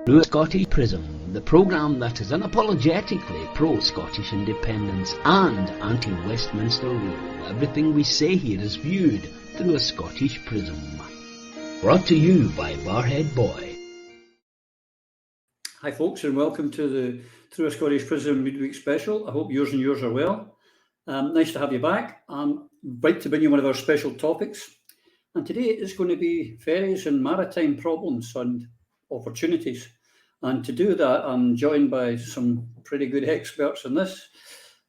Through Scottish Prism, the programme that is unapologetically pro-Scottish independence and anti-Westminster rule. Everything we say here is viewed through a Scottish prism. Brought to you by Barhead Boy. Hi folks, and welcome to the Through a Scottish Prism midweek special. I hope yours and yours are well. Nice to have you back. I'm right to bring you one of our special topics. And today is going to be ferries and maritime problems and opportunities. And to do that, I'm joined by some pretty good experts in this.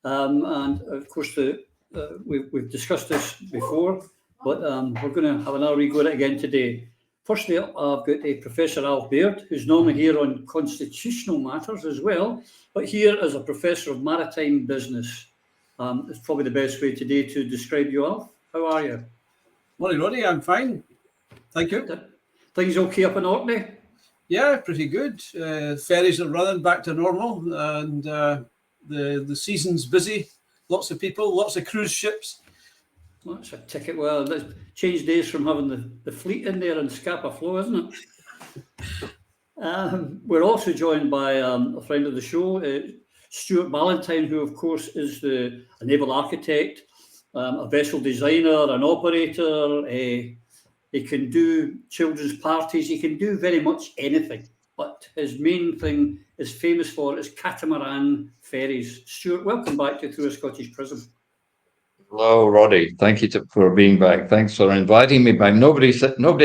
And of course, we've discussed this before, but we're going to have another re-go at it again today. Firstly, I've got Professor Alf Baird, who's normally here on constitutional matters as well, but here as a Professor of Maritime Business. It's probably the best way today to describe you, Alf. How are you? Morning, Roddy. I'm fine. Thank you. Things okay up in Orkney? Yeah, pretty good. Ferries are running back to normal, and the season's busy. Lots of people, lots of cruise ships. Well, that's a ticket. Well, that's changed days from having the fleet in there in Scapa Flow, isn't it? We're also joined by a friend of the show, Stuart Ballantyne, who, of course, is a naval architect, a vessel designer, an operator. He can do children's parties. He can do very much anything. But his main thing is famous for is catamaran ferries. Stuart, welcome back to Through a Scottish Prism. Hello, Roddy. Thank you for being back. Thanks for inviting me back. Nobody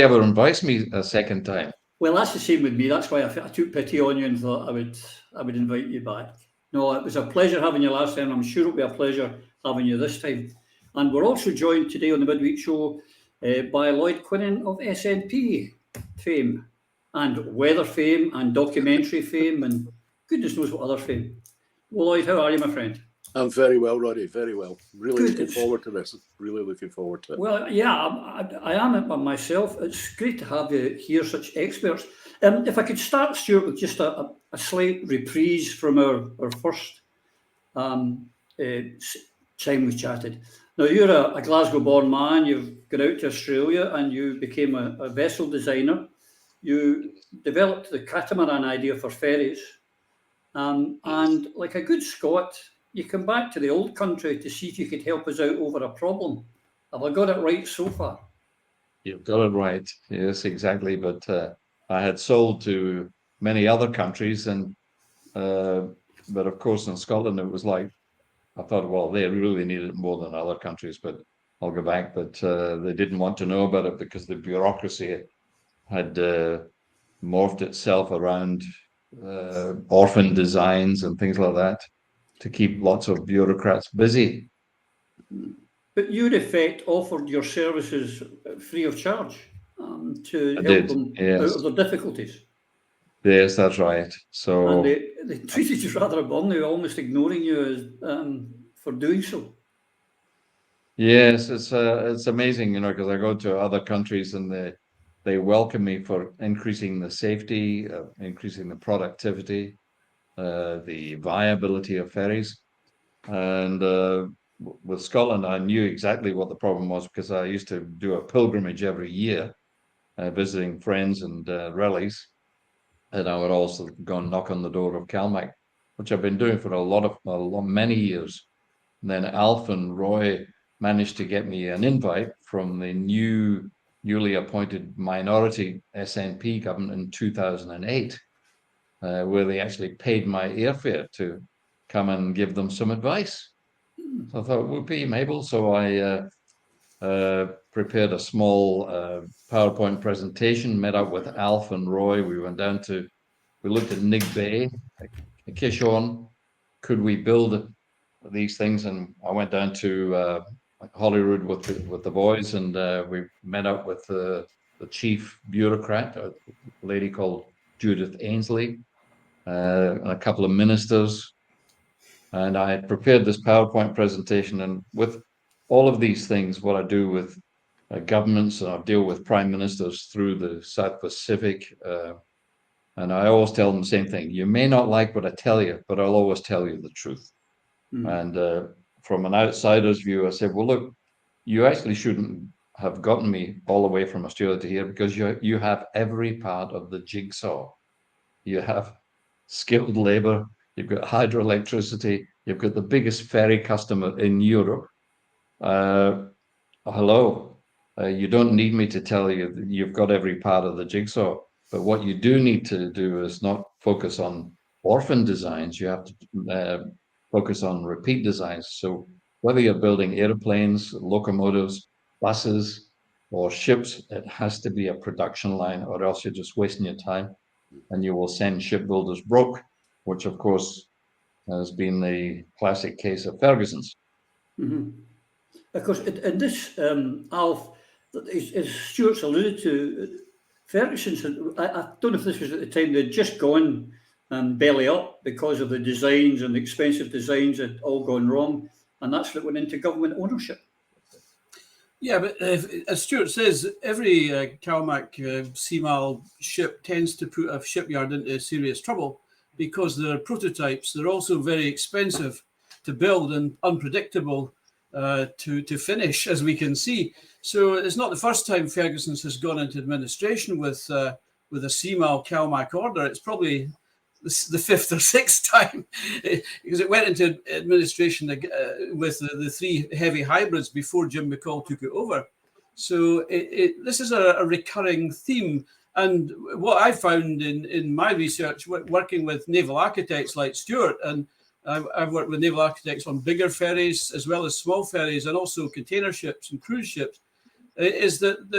ever invites me a second time. Well, that's the same with me. That's why I took pity on you and thought I would invite you back. No, it was a pleasure having you last time. I'm sure it'll be a pleasure having you this time. And we're also joined today on the midweek show by Lloyd Quinan of SNP fame and weather fame and documentary fame and goodness knows what other fame. Well, Lloyd, how are you, my friend? I'm very well, Roddy, very well. Really looking forward to this. Really looking forward to it. Well, yeah, I am myself. It's great to have you here, such experts. If I could start, Stuart, with just a slight reprise from our first time we chatted. Now, you're a Glasgow-born man. You've gone out to Australia and you became a vessel designer. You developed the catamaran idea for ferries. And like a good Scot, you come back to the old country to see if you could help us out over a problem. Have I got it right so far? You've got it right. Yes, exactly. But I had sold to many other countries, but of course in Scotland it was like I thought, well, they really needed it more than other countries. But I'll go back. But they didn't want to know about it because the bureaucracy had morphed itself around orphan designs and things like that, to keep lots of bureaucrats busy. But you, in effect, offered your services free of charge to help them out of their difficulties. Yes, that's right. So, and they treated you rather abundantly, almost ignoring you for doing so. Yes, it's amazing, because I go to other countries and they welcome me for increasing the safety, increasing the productivity, the viability of ferries. And with Scotland, I knew exactly what the problem was because I used to do a pilgrimage every year, visiting friends and relatives. And I would also go and knock on the door of Calmac, which I've been doing for many years. And then Alf and Roy managed to get me an invite from the newly appointed minority SNP government in 2008. Where they actually paid my airfare to come and give them some advice. So I thought, whoopee, Mabel. So I prepared a small PowerPoint presentation, met up with Alf and Roy. We looked at Nig Bay, Kishon. Could we build these things? And I went down to Holyrood with the boys, and we met up with the chief bureaucrat, a lady called Judith Ainsley, a couple of ministers, and I had prepared this PowerPoint presentation. And with all of these things, what I do with governments, and I deal with prime ministers through the South Pacific, and I always tell them the same thing. You may not like what I tell you, but I'll always tell you the truth. And from an outsider's view, I said, well, look, you actually shouldn't have gotten me all the way from Australia to here because you have every part of the jigsaw. you have skilled labor, you've got hydroelectricity, you've got the biggest ferry customer in Europe. Hello, you don't need me to tell you that you've got every part of the jigsaw, but what you do need to do is not focus on orphan designs. You have to focus on repeat designs. So whether you're building airplanes, locomotives, buses, or ships, it has to be a production line, or else you're just wasting your time and you will send shipbuilders broke, which of course has been the classic case of Ferguson's. Mm-hmm. Of course, in this, Alf, as Stuart's alluded to, Ferguson's, I don't know if this was at the time, they'd just gone belly up because of the designs and the expensive designs had all gone wrong, and that's what went into government ownership. Yeah, but as Stuart says, every CalMac Seamal ship tends to put a shipyard into serious trouble because they're prototypes. They're also very expensive to build and unpredictable to finish, as we can see. So it's not the first time Ferguson's has gone into administration with a Seamal CalMac order. It's probably the fifth or sixth time, because it went into administration with the three heavy hybrids before Jim McCall took it over. So this is a recurring theme. And what I found in my research, working with naval architects like Stuart, and I've worked with naval architects on bigger ferries as well as small ferries, and also container ships and cruise ships, is that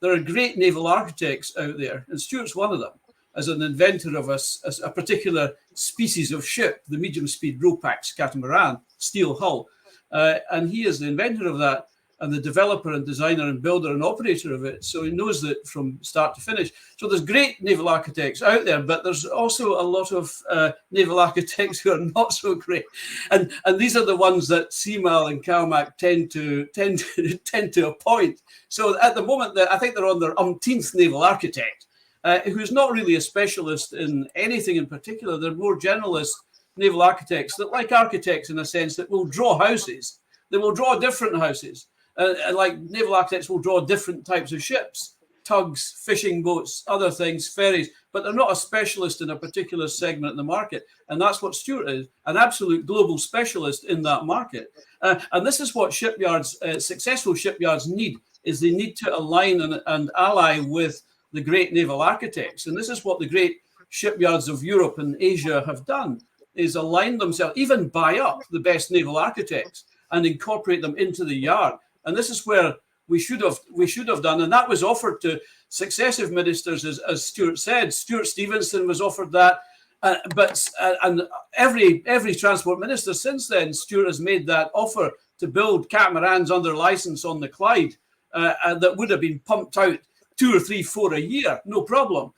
there are great naval architects out there, and Stuart's one of them, as an inventor of a particular species of ship, the medium-speed Ropax catamaran, steel hull. And he is the inventor of that, and the developer and designer and builder and operator of it. So he knows that from start to finish. So there's great naval architects out there, but there's also a lot of naval architects who are not so great. And these are the ones that Seamal and CalMac tend to appoint. So at the moment, I think they're on their umpteenth naval architect, who's not really a specialist in anything in particular. They're more generalist naval architects that, like architects in a sense, that will draw houses. They will draw different houses. Like naval architects will draw different types of ships, tugs, fishing boats, other things, ferries, but they're not a specialist in a particular segment in the market. And that's what Stuart is, an absolute global specialist in that market. And this is what shipyards, successful shipyards need, is they need to align and ally with the great naval architects. And this is what the great shipyards of Europe and Asia have done, is align themselves, even buy up the best naval architects and incorporate them into the yard. And this is where we should have done, and that was offered to successive ministers, as Stuart said. Stuart Stevenson was offered that, and every transport minister since then, Stuart has made that offer to build catamarans under license on the Clyde that would have been pumped out 2 or 3, 4 a year, no problem,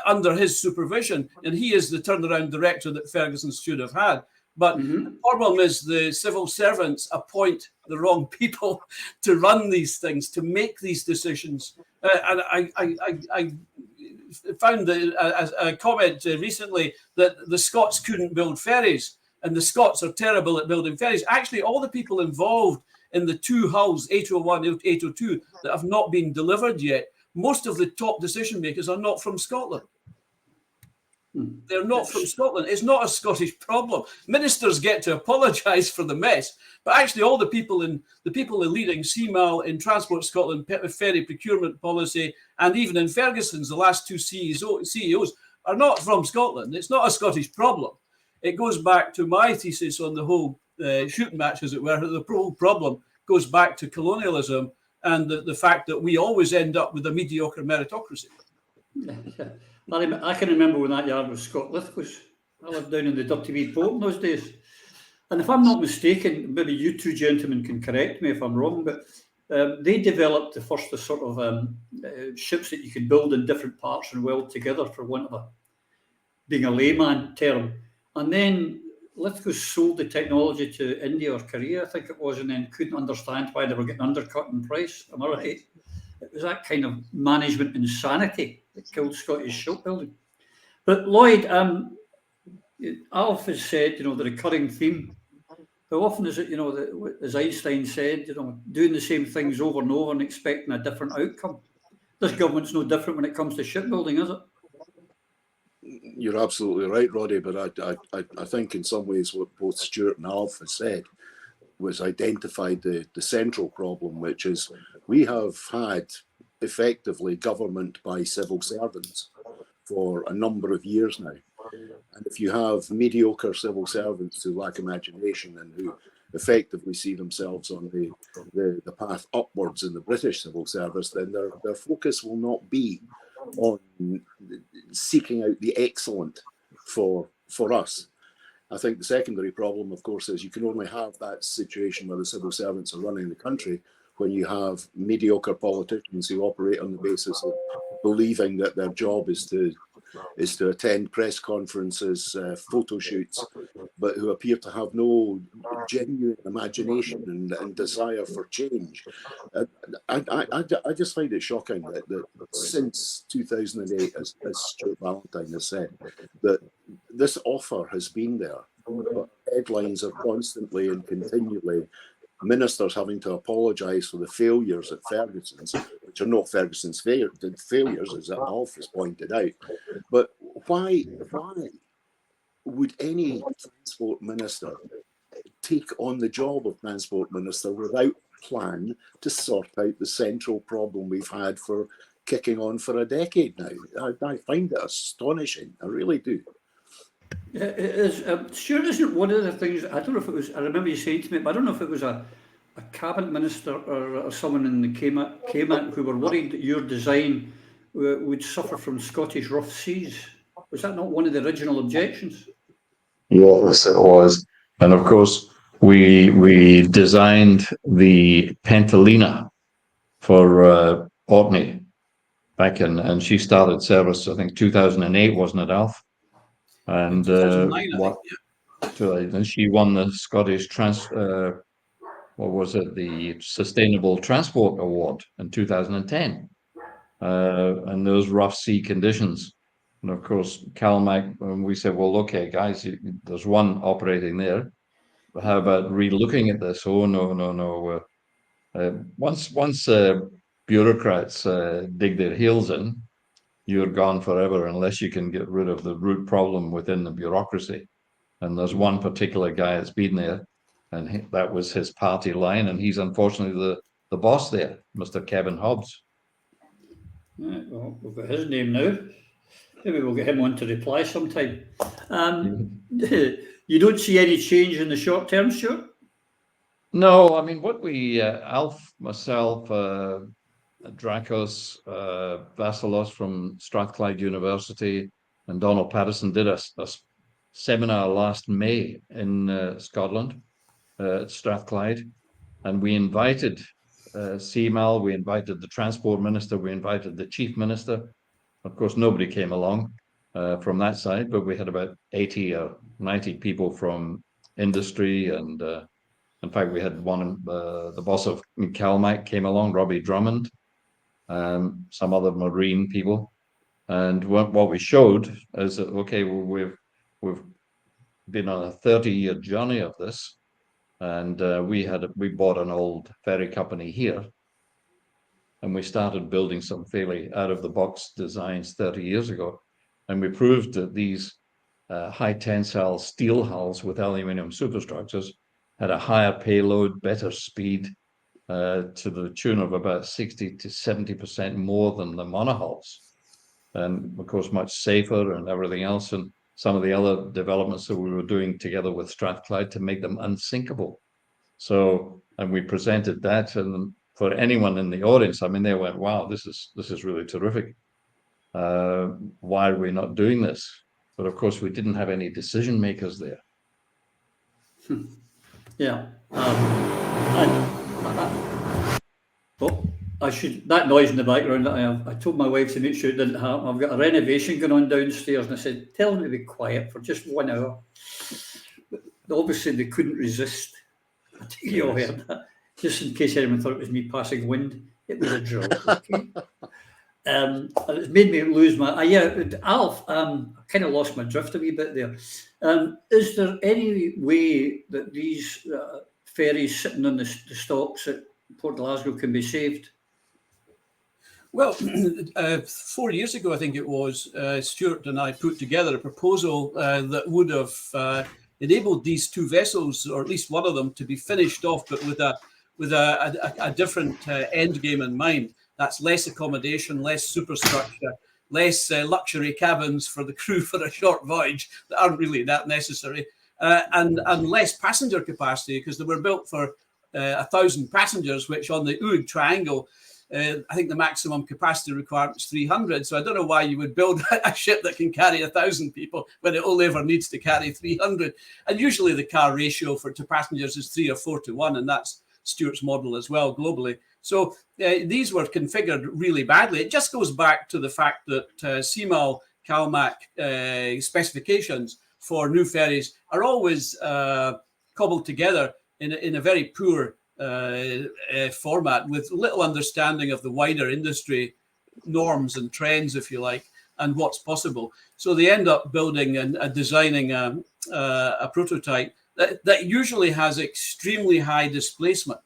under his supervision. And he is the turnaround director that Ferguson should have had. But the problem is the civil servants appoint the wrong people to run these things, to make these decisions. And I found a comment recently that the Scots couldn't build ferries, and the Scots are terrible at building ferries. Actually, all the people involved in the two hulls, 801 and 802, that have not been delivered yet, most of the top decision makers are not from Scotland. They're not from Scotland. It's not a Scottish problem. Ministers get to apologise for the mess, but actually all the people leading Seamal in Transport Scotland, ferry procurement policy, and even in Ferguson's, the last two CEOs are not from Scotland. It's not a Scottish problem. It goes back to my thesis on the whole shooting match, as it were. The whole problem goes back to colonialism and the fact that we always end up with a mediocre meritocracy. I can remember when that yard was Scott Lithgow's. I lived down in the Dirty Wee Port in those days. And if I'm not mistaken, maybe you two gentlemen can correct me if I'm wrong, but they developed the first sort of ships that you could build in different parts and weld together, for want of being a layman term. And then Lithgow sold the technology to India or Korea, I think it was, and then couldn't understand why they were getting undercut in price. Am I right? It was that kind of management insanity that killed Scottish shipbuilding. But Lloyd, Alf has said, the recurring theme. How often is it, as Einstein said, doing the same things over and over and expecting a different outcome? This government's no different when it comes to shipbuilding, is it? You're absolutely right, Roddy, but I think in some ways what both Stuart and Alf have said was identified the central problem, which is we have had effectively government by civil servants for a number of years now. And if you have mediocre civil servants who lack imagination and who effectively see themselves on the path upwards in the British civil service, then their focus will not be on seeking out the excellent for us. I think the secondary problem, of course, is you can only have that situation where the civil servants are running the country when you have mediocre politicians who operate on the basis of believing that their job is to attend press conferences, photo shoots, but who appear to have no genuine imagination and desire for change. I just find it shocking that since 2008, as Stuart Ballantyne has said, that this offer has been there, but headlines are constantly and continually ministers having to apologise for the failures at Ferguson's, which are not Ferguson's failures, as Alf has pointed out. But why would any transport minister take on the job of transport minister without a plan to sort out the central problem we've had for kicking on for a decade now? I find it astonishing. I really do. Yeah, it is. Stuart, isn't one of the things, I don't know if it was, I remember you saying to me, but I don't know if it was a cabinet minister or someone in the Cayman who were worried that your design would suffer from Scottish rough seas. Was that not one of the original objections? Yes, it was. And of course, we designed the Pentalina for Orkney back in, and she started service, I think, 2008, wasn't it, Alf? And 2009, I think, and she won the Scottish what was it, the Sustainable Transport Award in 2010. And those rough sea conditions. And of course, CalMac, we said, well, okay, guys, there's one operating there. But how about re-looking at this? Oh, no. Once bureaucrats dig their heels in, you're gone forever unless you can get rid of the root problem within the bureaucracy. And there's one particular guy that's been there, and that was his party line, and he's unfortunately the boss there, Mr. Kevin Hobbs. Right, well, we've got his name now. Maybe we'll get him on to reply sometime. You don't see any change in the short term, Stuart? No, I mean, what we, Alf, myself, Dracos, Vasilos from Strathclyde University, and Donald Patterson did a seminar last May in Scotland at Strathclyde, and we invited CMAL, we invited the Transport Minister, we invited the Chief Minister. Of course, nobody came along from that side, but we had about 80 or 90 people from industry, and in fact, we had one, the boss of CalMac came along, Robbie Drummond, some other marine people. And what we showed is that, okay, we've been on a 30-year journey of this, and we bought an old ferry company here, and we started building some fairly out-of-the-box designs 30 years ago, and we proved that these high tensile steel hulls with aluminium superstructures had a higher payload, better speed, to the tune of about 60 to 70% more than the monohulls, and of course much safer and everything else, and some of the other developments that we were doing together with Strathclyde to make them unsinkable. So, and we presented that, and for anyone in the audience, I mean, they went, wow, this is really terrific. Why are we not doing this? But of course, we didn't have any decision makers there. Yeah. That noise in the background, I told my wife to make sure it didn't happen. I've got a renovation going on downstairs, and I said, tell them to be quiet for just 1 hour. But obviously, they couldn't resist. I think you all heard that. Just in case anyone thought it was me passing wind, it was a drill. Okay. And it's made me lose my... Alf, I kind of lost my drift a wee bit there. Is there any way that these ferries sitting on the stocks at Port Glasgow can be saved? Well, 4 years ago, I think it was, Stuart and I put together a proposal that would have enabled these two vessels, or at least one of them, to be finished off, but with a different end game in mind. That's less accommodation, less superstructure, less luxury cabins for the crew for a short voyage that aren't really that necessary, and less passenger capacity, because they were built for 1,000 passengers, which on the UG triangle, I think the maximum capacity requirement is 300. So I don't know why you would build a ship that can carry 1,000 people when it only ever needs to carry 300. And usually the car ratio to passengers is 3 or 4 to 1, and that's Stuart's model as well globally. So these were configured really badly. It just goes back to the fact that CMAL CalMac specifications for new ferries are always cobbled together in a very poor format, with little understanding of the wider industry norms and trends, if you like, and what's possible. So they end up building and designing a prototype that usually has extremely high displacement,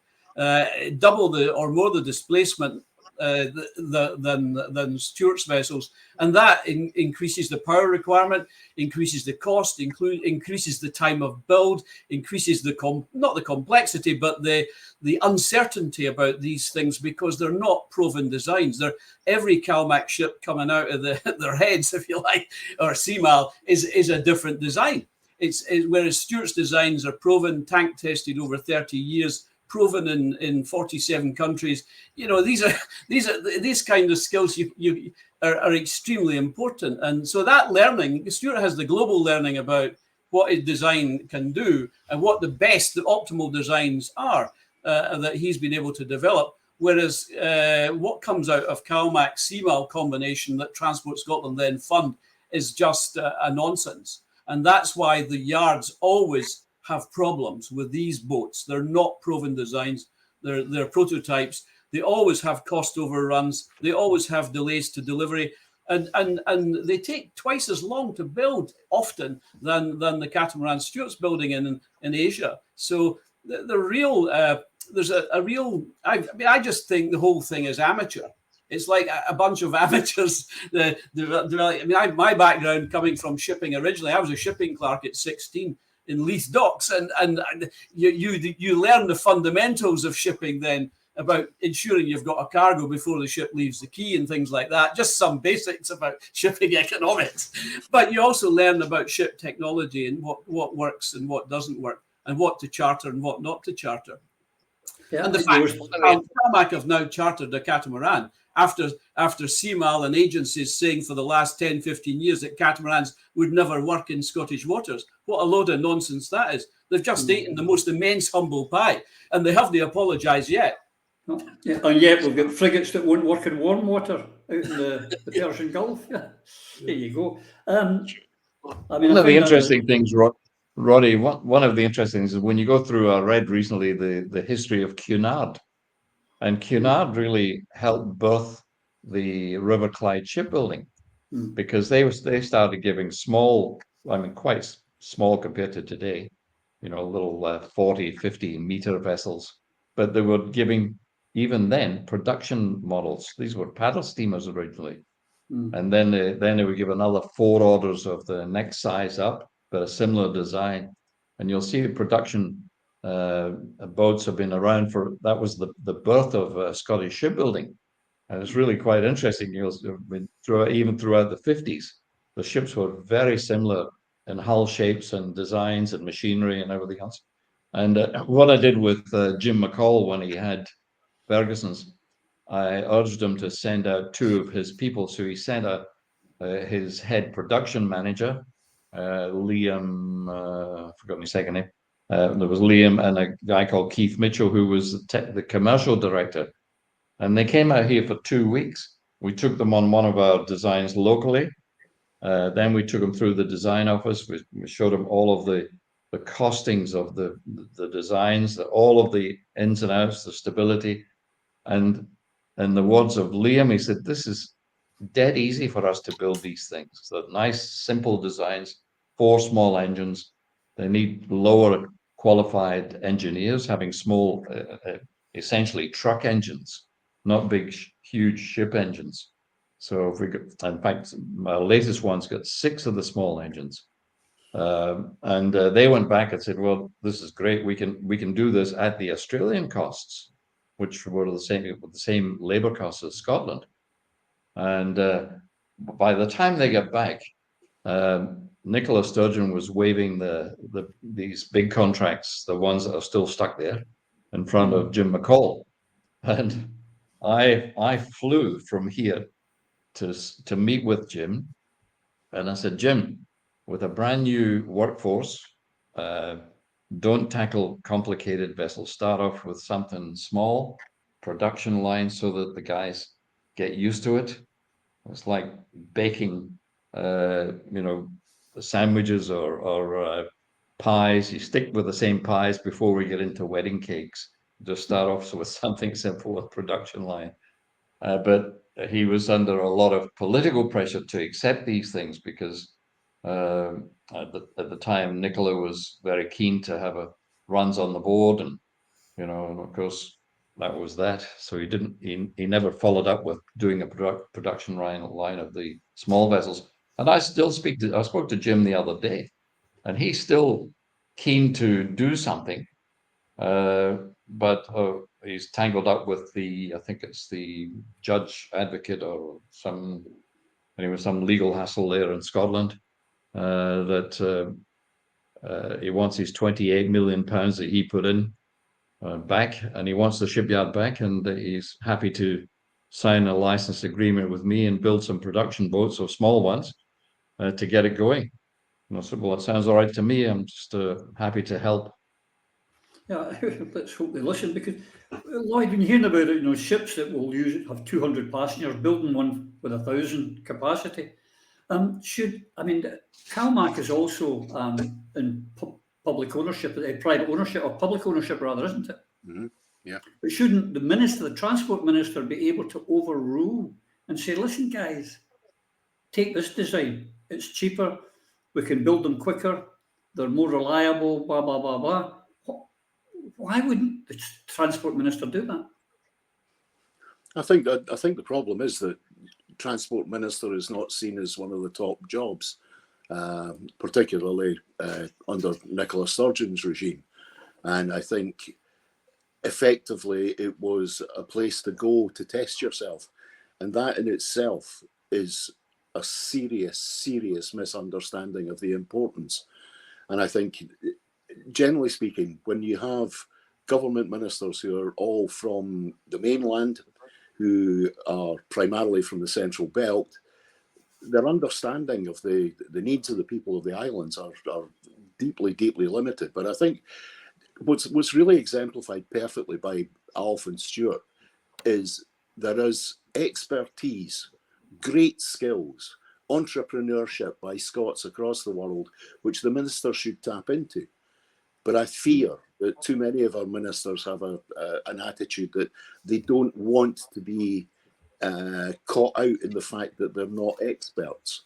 double or more the displacement than Stuart's vessels, and that increases the power requirement, increases the cost, increases the time of build, increases not the complexity, but the uncertainty about these things, because they're not proven designs. They're every CalMac ship coming out of their heads, if you like, or CMAL is a different design. Whereas Stuart's designs are proven, tank tested over 30 years. Proven in 47 countries. You know, these kind of skills you are extremely important. And so that learning, Stuart has the global learning about what a design can do and what the optimal designs are that he's been able to develop. Whereas what comes out of CalMac CMAL combination that Transport Scotland then fund is just a nonsense. And that's why the yards always have problems with these boats. They're not proven designs. They're prototypes. They always have cost overruns. They always have delays to delivery, and they take twice as long to build often than the catamaran Stuart's building in Asia. So the real there's a real. I just think the whole thing is amateur. It's like a bunch of amateurs. My background coming from shipping originally, I was a shipping clerk at 16. In Leith docks, and you learn the fundamentals of shipping then about ensuring you've got a cargo before the ship leaves the quay and things like that. Just some basics about shipping economics, but you also learn about ship technology and what works and what doesn't work, and what to charter and what not to charter. Yeah, and the fact that CalMac have now chartered a catamaran after CMAL and agencies saying for the last 10, 15 years that catamarans would never work in Scottish waters. What a load of nonsense that is. They've just eaten the most immense humble pie, and they haven't apologised yet. Yeah, and yet we've got frigates that won't work in warm water out in the Persian Gulf. There you go. One of the interesting things, Roddy, one of the interesting things is when you go through, I read recently the history of Quinan. And Cunard really helped birth the River Clyde shipbuilding, because they started giving quite small compared to today, little 40, 50 meter vessels, but they were giving, even then, production models. These were paddle steamers originally. And then they would give another 4 orders of the next size up, but a similar design. And you'll see the production boats have been around that was the birth of Scottish shipbuilding, and it's really quite interesting. Even throughout the 50s, the ships were very similar in hull shapes and designs and machinery and everything else. And what I did with Jim McCall when he had Ferguson's, I urged him to send out 2 of his people. So he sent out his head production manager, Liam, I forgot my second name. There was Liam and a guy called Keith Mitchell, who was the commercial director. And they came out here for 2 weeks. We took them on one of our designs locally. Then we took them through the design office. We showed them all of the costings of the designs, all of the ins and outs, the stability. And in the words of Liam, he said, "This is dead easy for us to build these things. So nice, simple designs, 4 small engines. They need lower qualified engineers having small, essentially truck engines. not big, huge ship engines. So if we got, in fact, my latest one's got 6 of the small engines. And they went back and said, well, this is great. We can do this at the Australian costs, which were the same labor costs as Scotland. And by the time they got back, Nicola Sturgeon was waving these big contracts, the ones that are still stuck there, in front of Jim McCall. And I flew from here to meet with Jim, and I said, Jim, with a brand new workforce, don't tackle complicated vessels. Start off with something small, production line, so that the guys get used to it. It's like baking, sandwiches or pies. You stick with the same pies before we get into wedding cakes. Just start off with something simple, a production line. But he was under a lot of political pressure to accept these things because at the time, Nicola was very keen to have runs on the board, and and of course that was that. So he never followed up with doing a production line of the small vessels. And I spoke to Jim the other day, and he's still keen to do something, but he's tangled up with I think it's the judge advocate or some legal hassle there in Scotland, that he wants his 28 million pounds that he put in back, and he wants the shipyard back, and he's happy to sign a license agreement with me and build some production boats or small ones to get it going. And I said, well, it sounds all right to me. I'm just happy to help. Yeah, let's hope they listen, because Lloyd, when you're hearing about it, ships that will have 200 passengers, building one with 1,000 capacity. CalMac is also in public ownership, private ownership, or public ownership rather, isn't it? Mm-hmm. Yeah. But shouldn't the transport minister, be able to overrule and say, listen, guys, take this design. It's cheaper. We can build them quicker. They're more reliable, blah, blah, blah, blah. Why wouldn't the transport minister do that? I think the problem is that transport minister is not seen as one of the top jobs, particularly under Nicola Sturgeon's regime. And I think effectively it was a place to go to test yourself. And that in itself is a serious misunderstanding of the importance. And I think, generally speaking, when you have government ministers who are all from the mainland, who are primarily from the Central Belt, their understanding of the needs of the people of the islands are deeply limited. But I think what's really exemplified perfectly by Alf and Stuart is there is expertise, great skills, entrepreneurship by Scots across the world, which the minister should tap into. But I fear that too many of our ministers have an attitude that they don't want to be caught out in the fact that they're not experts.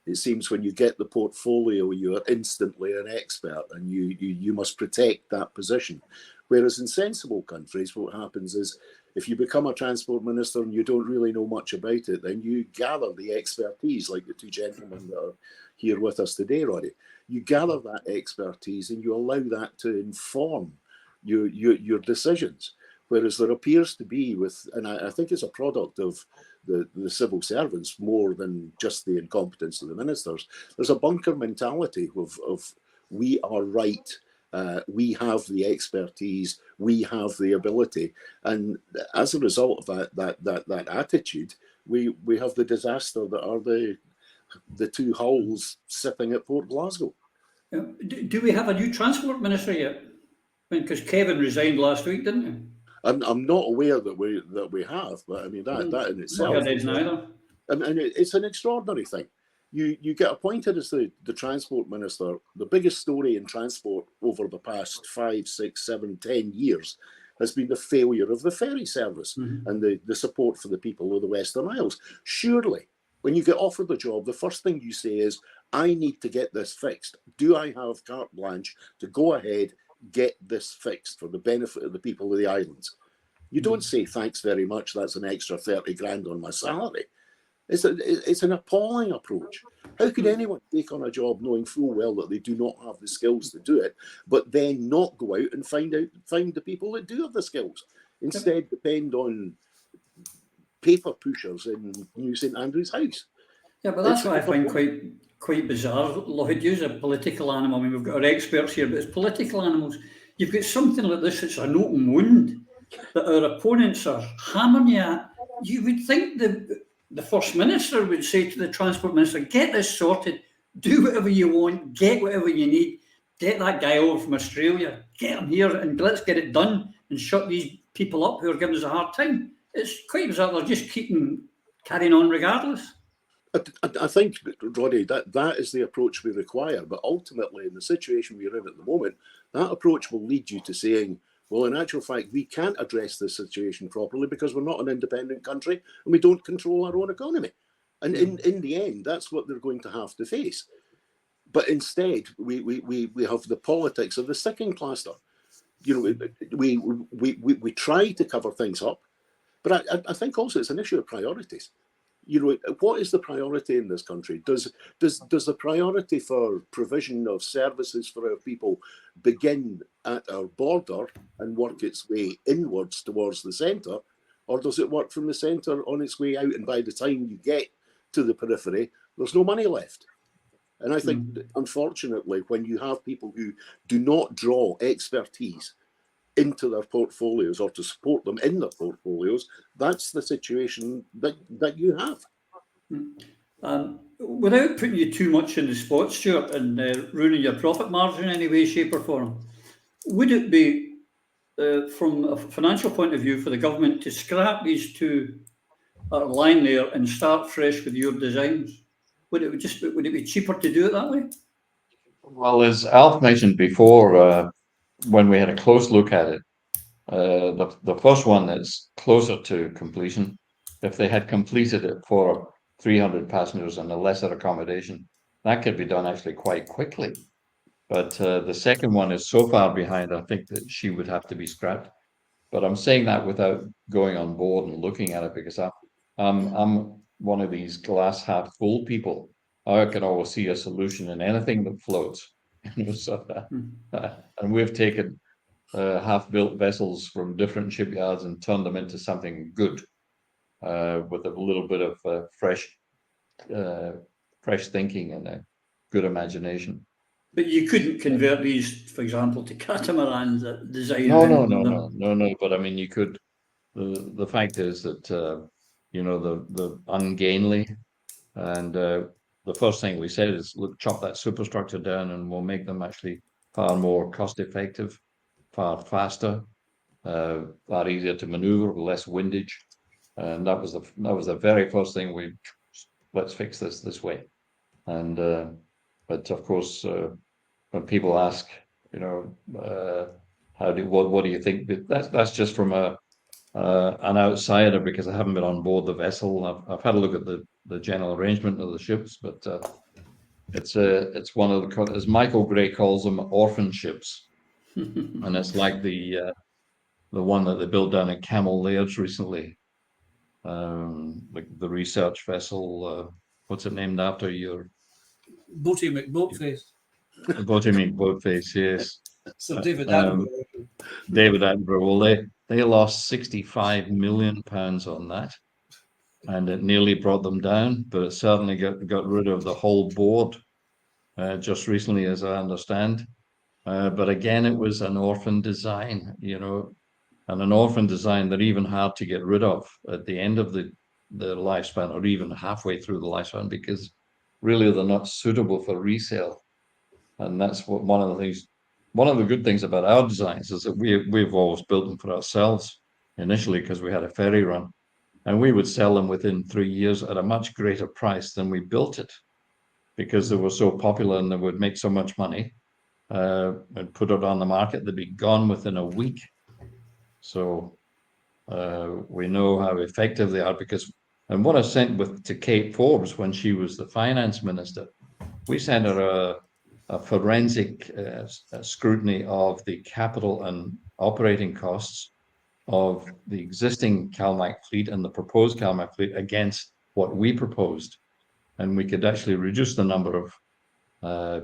It seems when you get the portfolio, you are instantly an expert, and you must protect that position. Whereas in sensible countries, what happens is if you become a transport minister and you don't really know much about it, then you gather the expertise, like the two gentlemen that are here with us today, Roddy. You gather that expertise and you allow that to inform your decisions. Whereas there appears to be and I think it's a product of the civil servants more than just the incompetence of the ministers. There's a bunker mentality of we are right, we have the expertise, we have the ability, and as a result of that attitude, we have the disaster that are the two hulls sitting at Port Glasgow. Do we have a new transport minister yet? Because Kevin resigned last week, didn't he? I'm not aware that we have, but I mean that in itself. And it's an extraordinary thing. You get appointed as the transport minister. The biggest story in transport over the past 5, 6, 7, 10 years has been the failure of the ferry service and the support for the people of the Western Isles. Surely, when you get offered the job, the first thing you say is, I need to get this fixed. Do I have carte blanche to go ahead, get this fixed for the benefit of the people of the islands? You don't say, thanks very much, that's an extra 30 grand on my salary. It's an appalling approach. How could anyone take on a job knowing full well that they do not have the skills to do it, but then not go out and find the people that do have the skills? Instead, depend on paper pushers in New St Andrews House. Yeah, but that's what I find quite bizarre. Lloyd, you're a political animal. I mean, we've got our experts here, but it's political animals. You've got something like this, it's an open wound that our opponents are hammering you at. You would think the First Minister would say to the Transport Minister, get this sorted, do whatever you want, get whatever you need, get that guy over from Australia, get him here and let's get it done and shut these people up who are giving us a hard time. It's quite bizarre. They're just carrying on regardless. I think, Roddy, that is the approach we require. But ultimately, in the situation we're in at the moment, that approach will lead you to saying, well, in actual fact, we can't address this situation properly because we're not an independent country and we don't control our own economy. And in the end, that's what they're going to have to face. But instead, we have the politics of the sticking plaster. You know, we try to cover things up, but I think also it's an issue of priorities. You know, what is the priority in this country? Does the priority for provision of services for our people begin at our border and work its way inwards towards the centre, or does it work from the centre on its way out, and by the time you get to the periphery, there's no money left? And I think, unfortunately, when you have people who do not draw expertise into their portfolios or to support them in their portfolios, that's the situation that you have. Without putting you too much in the spot, Stuart, and ruining your profit margin in any way, shape or form, would it be, from a financial point of view, for the government to scrap these two line there and start fresh with your designs? Would it be cheaper to do it that way? Well, as Alf mentioned before, when we had a close look at it, the first one is closer to completion. If they had completed it for 300 passengers and a lesser accommodation, that could be done actually quite quickly. But the second one is so far behind, I think that she would have to be scrapped. But I'm saying that without going on board and looking at it, because I'm one of these glass half full people. I can always see a solution in anything that floats. And we've taken half-built vessels from different shipyards and turned them into something good, with a little bit of fresh thinking and a good imagination. But you couldn't convert these, for example, to catamarans that design. No. But I mean, you could. The fact is that you know, the ungainly, and the first thing we said is, look, chop that superstructure down, and we'll make them actually far more cost-effective, far faster, far easier to maneuver, with less windage. And that was the very first thing let's fix this way. And but of course, when people ask, you know, what do you think? That's just from an outsider, because I haven't been on board the vessel. I've had a look at the general arrangement of the ships, but it's one of the, as Michael Gray calls them, orphan ships. And it's like the one that they built down at Camel Lairs recently, like the research vessel. What's it named after? Your Boaty McBoatface. Boaty McBoatface, yes. So David Attenborough. David Attenborough. Well, they lost £65 million on that, and it nearly brought them down, but it certainly got rid of the whole board just recently, as I understand. But again, it was an orphan design, you know, and an orphan design that even hard to get rid of at the end of the lifespan, or even halfway through the lifespan, because really they're not suitable for resale. And that's what one of the good things about our designs is that we've always built them for ourselves initially, because we had a ferry run, and we would sell them within 3 years at a much greater price than we built it, because they were so popular and they would make so much money. And put it on the market, they'd be gone within a week. So we know how effective they are, and what I sent to Kate Forbes when she was the finance minister, we sent her a forensic scrutiny of the capital and operating costs of the existing CalMac fleet and the proposed CalMac fleet against what we proposed. And we could actually reduce the number of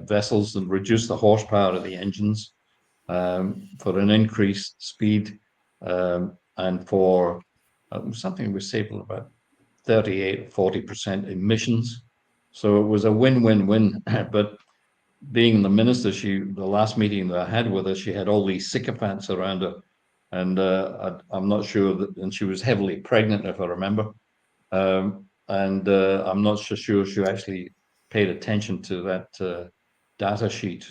vessels and reduce the horsepower of the engines for an increased speed and for something we saved about 38 or 40% emissions. So it was a win-win-win. But being the minister, the last meeting that I had with her, she had all these sycophants around her, and I'm not sure that, and she was heavily pregnant, if I remember, and I'm not so sure she actually paid attention to that data sheet.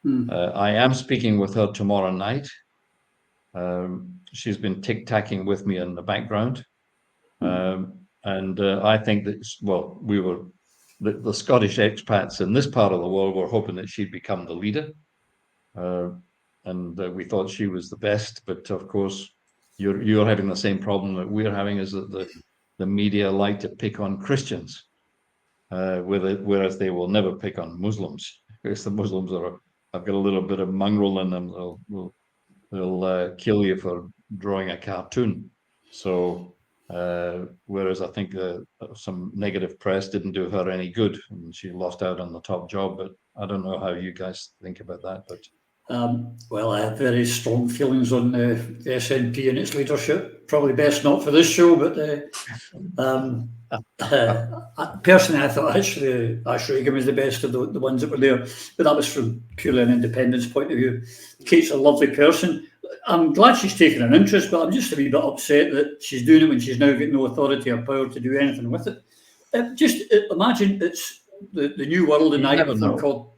I am speaking with her tomorrow night. She's been tic-tacking with me in the background, and I think that, well, we were the Scottish expats in this part of the world were hoping that she'd become the leader, and we thought she was the best. But of course, you're having the same problem that we're having, is that the media like to pick on Christians, whereas they will never pick on Muslims, because the Muslims have got a little bit of mongrel in them. They'll kill you for drawing a cartoon. So. Whereas I think some negative press didn't do her any good, and she lost out on the top job. But I don't know how you guys think about that. But well, I have very strong feelings on the SNP and its leadership. Probably best not for this show, but personally, I thought actually Ash Regan was the best of the ones that were there. But that was from purely an independence point of view. Kate's a lovely person. I'm glad she's taken an interest, but I'm just a wee bit upset that she's doing it when she's now got no authority or power to do anything with it. Just imagine it's the new world in night called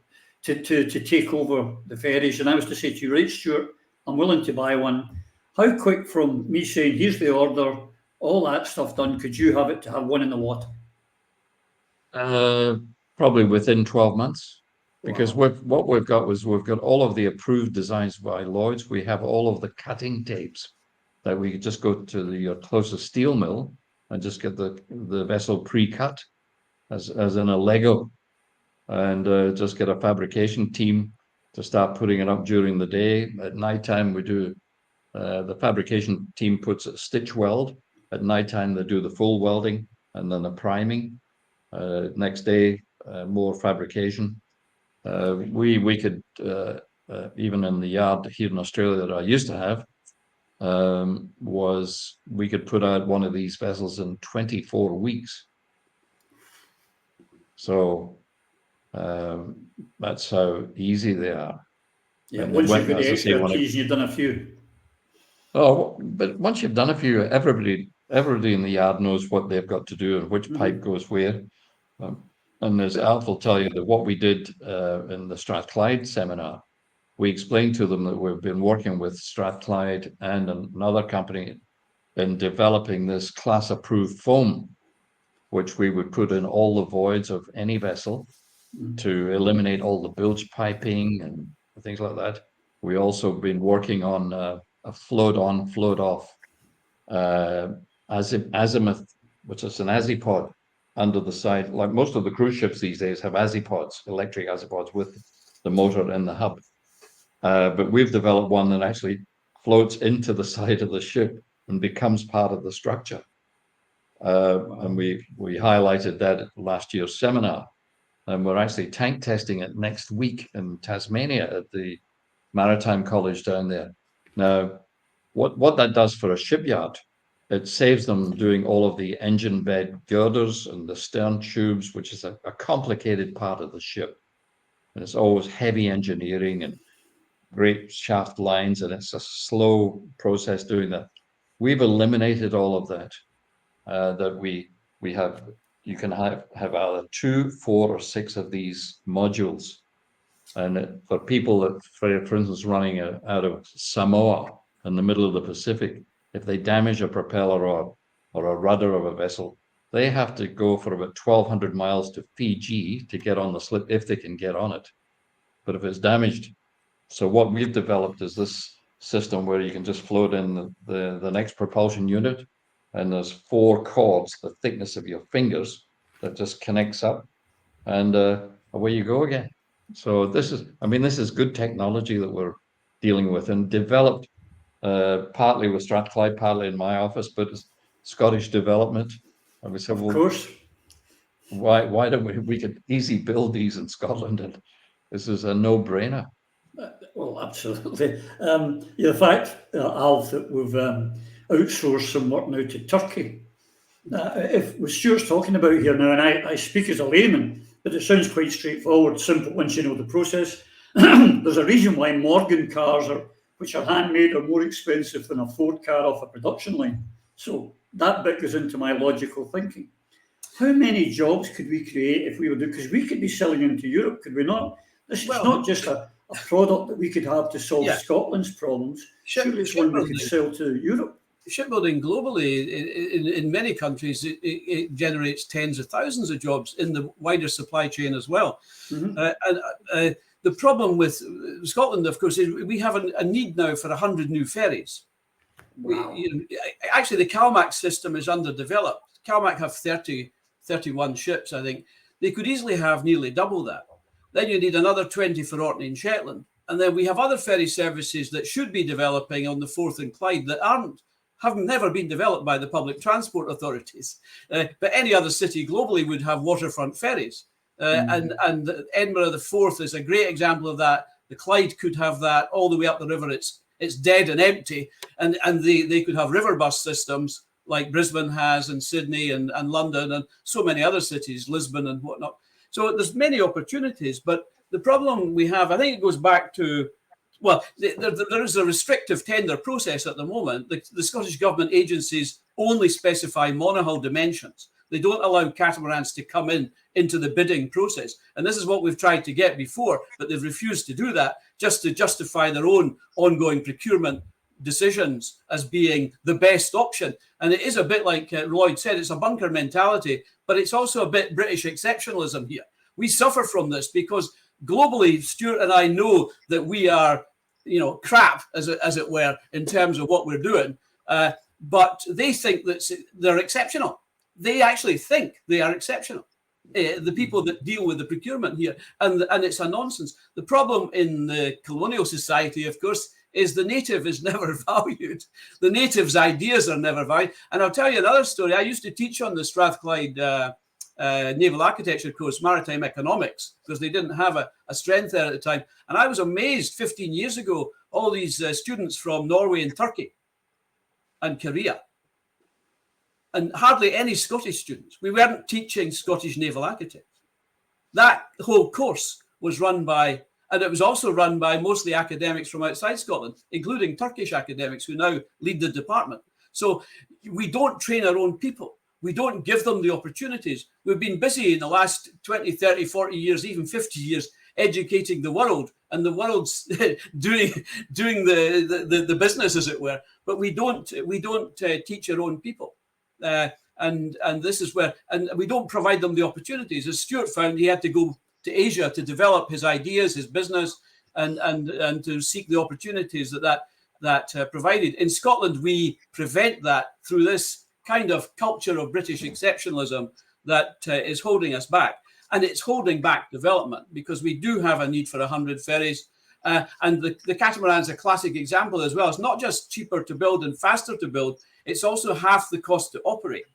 to take over the ferries. And I was to say to you, right, Stuart, I'm willing to buy one. How quick from me saying, here's the order, all that stuff done, could you have it to have one in the water? Probably within 12 months. Because Wow. what we've got all of the approved designs by Lloyd's. We have all of the cutting tapes that we could just go to your closest steel mill and just get the vessel pre-cut as in a Lego, and just get a fabrication team to start putting it up during the day. At nighttime, we do the fabrication team puts a stitch weld. At nighttime, they do the full welding and then the priming. Next day, more fabrication. We could even in the yard here in Australia that I used to have, we could put out one of these vessels in 24 weeks. So that's how easy they are. Yeah, once you've got the expertise, you've done a few. Oh, but once you've done a few, everybody in the yard knows what they've got to do and which pipe goes where. And as Alf will tell you, that what we did in the Strathclyde seminar, we explained to them that we've been working with Strathclyde and another company in developing this class-approved foam, which we would put in all the voids of any vessel to eliminate all the bilge piping and things like that. We also been working on a float-on, float-off azimuth, which is an azipod under the side. Like most of the cruise ships these days have azipods, electric azipods with the motor in the hub. But we've developed one that actually floats into the side of the ship and becomes part of the structure. And we highlighted that at last year's seminar. And we're actually tank testing it next week in Tasmania at the Maritime College down there. Now, what that does for a shipyard, it saves them doing all of the engine bed girders and the stern tubes, which is a complicated part of the ship. And it's always heavy engineering and great shaft lines, and it's a slow process doing that. We've eliminated all of that. That we have, you can have either 2, 4, or 6 of these modules. And for people that, for instance, running out of Samoa in the middle of the Pacific, if they damage a propeller or a rudder of a vessel, they have to go for about 1,200 miles to Fiji to get on the slip, if they can get on it. But if it's damaged, so what we've developed is this system where you can just float in the next propulsion unit, and there's 4 cords, the thickness of your fingers, that just connects up, and away you go again. So this is good technology that we're dealing with, and developed partly with Strathclyde, partly in my office, but Scottish development. And we said, Of well, course. why don't we could easily build these in Scotland, and this is a no-brainer. Well, absolutely. The fact, Alf, that we've outsourced some work now to Turkey. If what Stuart's talking about here now, and I speak as a layman, but it sounds quite straightforward, simple once you know the process. There's a reason why Morgan cars, which are handmade, are more expensive than a Ford car off a production line. So that bit goes into my logical thinking. How many jobs could we create if we were doing? Because we could be selling into Europe, could we not? This is not just a product that we could have to solve Scotland's problems. Surely it's one we could sell to Europe. Shipbuilding globally, in many countries, it generates tens of thousands of jobs in the wider supply chain as well. And the problem with Scotland, of course, is we have a need now for 100 new ferries. Wow. Actually, the CalMac system is underdeveloped. CalMac have 31 ships, I think. They could easily have nearly double that. Then you need another 20 for Orkney and Shetland. And then we have other ferry services that should be developing on the Forth and Clyde that have never been developed by the public transport authorities. But any other city globally would have waterfront ferries. And Edinburgh, the Forth, is a great example of that. The Clyde could have that all the way up the river. It's dead and empty. And they could have river bus systems like Brisbane has, and Sydney and London and so many other cities, Lisbon and whatnot. So there's many opportunities. But the problem we have, I think it goes back to, well, there is a restrictive tender process at the moment. The Scottish Government agencies only specify monohull dimensions. They don't allow catamarans to come into the bidding process. And this is what we've tried to get before, but they've refused to do that just to justify their own ongoing procurement decisions as being the best option. And it is a bit like Lloyd said, it's a bunker mentality, but it's also a bit British exceptionalism here. We suffer from this because globally, Stuart and I know that we are, crap, as it were, in terms of what we're doing. But they think that they're exceptional. They actually think they are exceptional. The people that deal with the procurement here, and it's a nonsense. The problem in the colonial society, of course, is the native is never valued. The native's ideas are never valued. And I'll tell you another story. I used to teach on the Strathclyde naval architecture course, maritime economics, because they didn't have a strength there at the time. And I was amazed 15 years ago, all these students from Norway and Turkey and Korea, and hardly any Scottish students. We weren't teaching Scottish naval architects. That whole course was run by, and it was also run by mostly academics from outside Scotland, including Turkish academics who now lead the department. So we don't train our own people. We don't give them the opportunities. We've been busy in the last 20, 30, 40 years, even 50 years, educating the world, and the world's doing the business, as it were. But we don't teach our own people. And this is where, and we don't provide them the opportunities. As Stuart found, he had to go to Asia to develop his ideas, his business, and to seek the opportunities that provided. In Scotland, we prevent that through this kind of culture of British exceptionalism that is holding us back. And it's holding back development because we do have a need for 100 ferries. And the catamaran's a classic example as well. It's not just cheaper to build and faster to build, it's also half the cost to operate.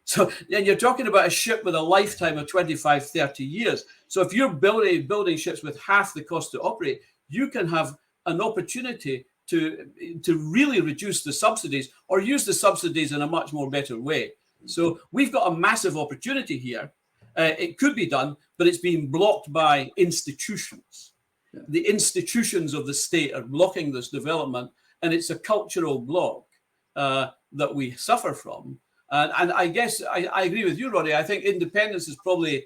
So then you're talking about a ship with a lifetime of 25, 30 years. So if you're building ships with half the cost to operate, you can have an opportunity to really reduce the subsidies or use the subsidies in a much more better way. So we've got a massive opportunity here. It could be done, but it's being blocked by institutions. Yeah. The institutions of the state are blocking this development, and it's a cultural block that we suffer from. And I guess I agree with you, Roddy. I think independence is probably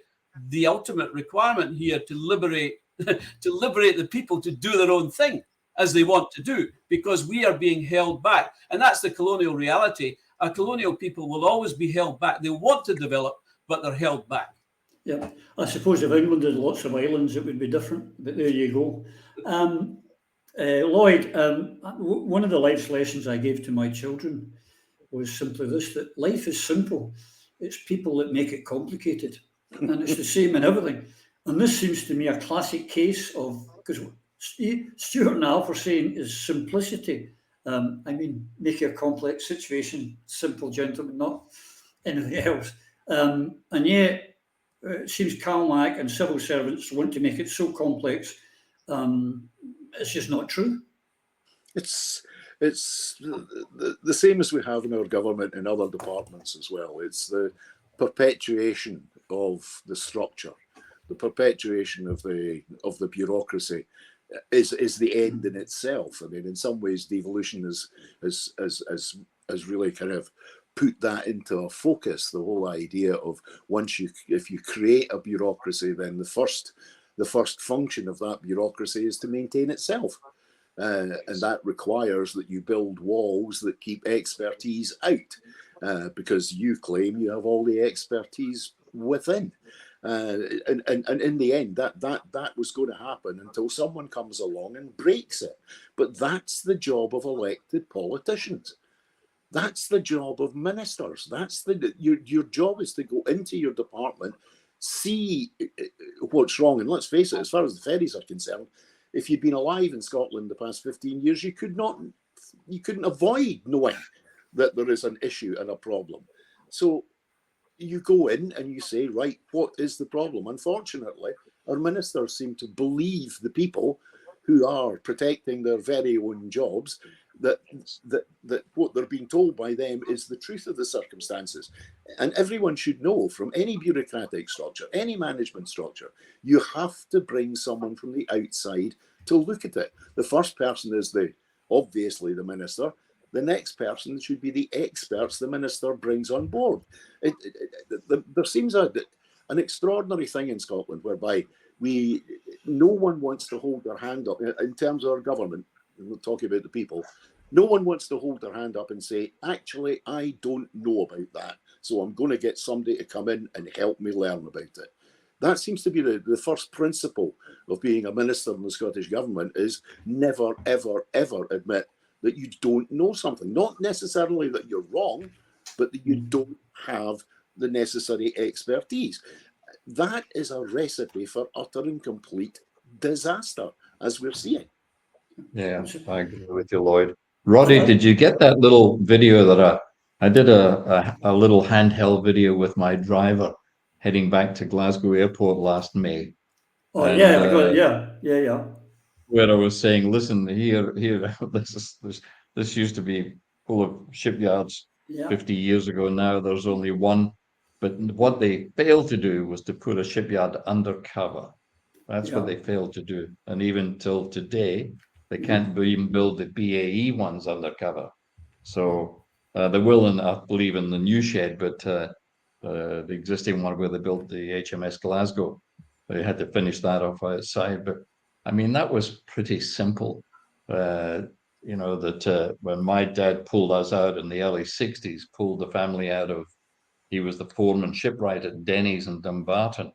the ultimate requirement here to liberate the people to do their own thing as they want to do, because we are being held back. And that's the colonial reality. A colonial people will always be held back. They want to develop, but they're held back. Yeah, I suppose if England had lots of islands, it would be different. But there you go. Lloyd, one of the life lessons I gave to my children was simply this, that life is simple. It's people that make it complicated. And it's the same in everything. And this seems to me a classic case of, because Stuart and Alf are saying is simplicity. I mean, make a complex situation simple, gentlemen, not anything else. And yet, it seems CalMac and civil servants want to make it so complex. It's just not true. It's the same as we have in our government and other departments as well. It's the perpetuation of the structure, the perpetuation of the bureaucracy is the end in itself. I mean, in some ways, devolution has really kind of put that into a focus. The whole idea of if you create a bureaucracy, then the first function of that bureaucracy is to maintain itself. And that requires that you build walls that keep expertise out, because you claim you have all the expertise within. And in the end, that was going to happen until someone comes along and breaks it. But that's the job of elected politicians. That's the job of ministers. Your job is to go into your department, see what's wrong. And let's face it, as far as the ferries are concerned, if you'd been alive in Scotland the past 15 years, you couldn't avoid knowing that there is an issue and a problem. So you go in and you say, right, what is the problem? Unfortunately, our ministers seem to believe the people who are protecting their very own jobs, that what they're being told by them is the truth of the circumstances. And everyone should know, from any bureaucratic structure, any management structure, you have to bring someone from the outside to look at it. The first person is obviously the minister. The next person should be the experts the minister brings on board. There seems an extraordinary thing in Scotland whereby no one wants to hold their hand up in terms of our government. We're talking about the people. No one wants to hold their hand up and say, actually, I don't know about that, so I'm going to get somebody to come in and help me learn about it. That seems to be the first principle of being a minister in the Scottish government, is never, ever, ever admit that you don't know something. Not necessarily that you're wrong, but that you don't have the necessary expertise. That is a recipe for utter and complete disaster, as we're seeing. Yeah, I agree with you, Lloyd. Roddy, did you get that little video that I did a little handheld video with my driver heading back to Glasgow Airport last May? Oh, and, yeah, I got it. Yeah. Where I was saying, listen, here, this used to be full of shipyards 50 years ago. Now there's only one. But what they failed to do was to put a shipyard undercover. That's what they failed to do. And even till today, they can't even build the BAE ones undercover. So they will, I believe, in the new shed, but the existing one where they built the HMS Glasgow, they had to finish that off outside. But I mean, that was pretty simple. That when my dad pulled us out in the early 60s, pulled the family out of, he was the foreman shipwright at Denny's in Dumbarton.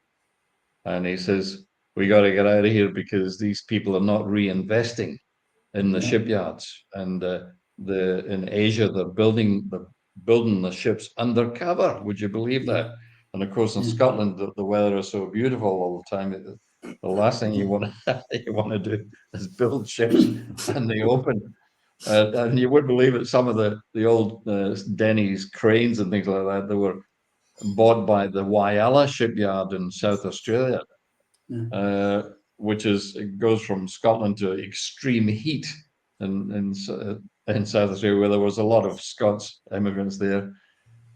And he says, we got to get out of here because these people are not reinvesting in the shipyards. And in Asia, they're building the ships undercover. Would you believe that? And of course, in Scotland, the weather is so beautiful all the time. The last thing you want to do is build ships in the open. And you wouldn't believe it. Some of the old Denny's cranes and things like that, they were bought by the Whyalla shipyard in South Australia, which goes from Scotland to extreme heat in South Australia, where there was a lot of Scots immigrants there.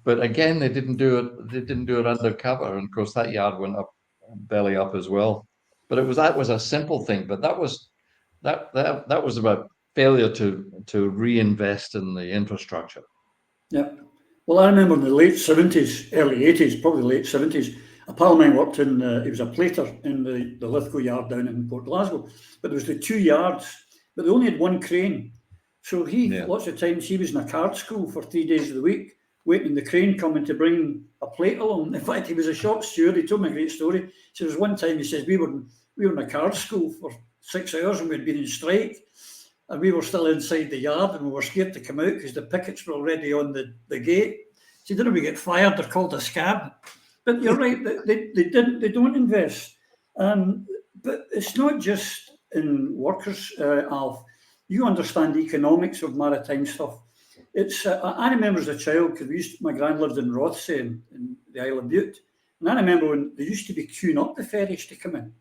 But again, they didn't do it. They didn't do it undercover, and of course that yard went up belly up as well. But that was a simple thing. But that was about failure to reinvest in the infrastructure. Yeah. Well, I remember in the late 70s, early 80s, probably late 70s, a pal of mine worked in, he was a plater in the Lithgow yard down in Port Glasgow. But there was the 2 yards, but they only had 1 crane. So lots of times he was in a card school for 3 days of the week, waiting the crane coming to bring a plate along. In fact, he was a shop steward. He told me a great story. He said, there was one time, he says, we were in a card school for 6 hours and we'd been in strike. And we were still inside the yard and we were scared to come out because the pickets were already on the gate. So didn't we get fired? They're called a scab. But you're right, they don't invest. But it's not just in workers, Alf. you understand economics of maritime stuff. It's I remember as a child, because my gran lived in Rothsay in the Isle of Bute, and I remember when they used to be queuing up the ferries to come in,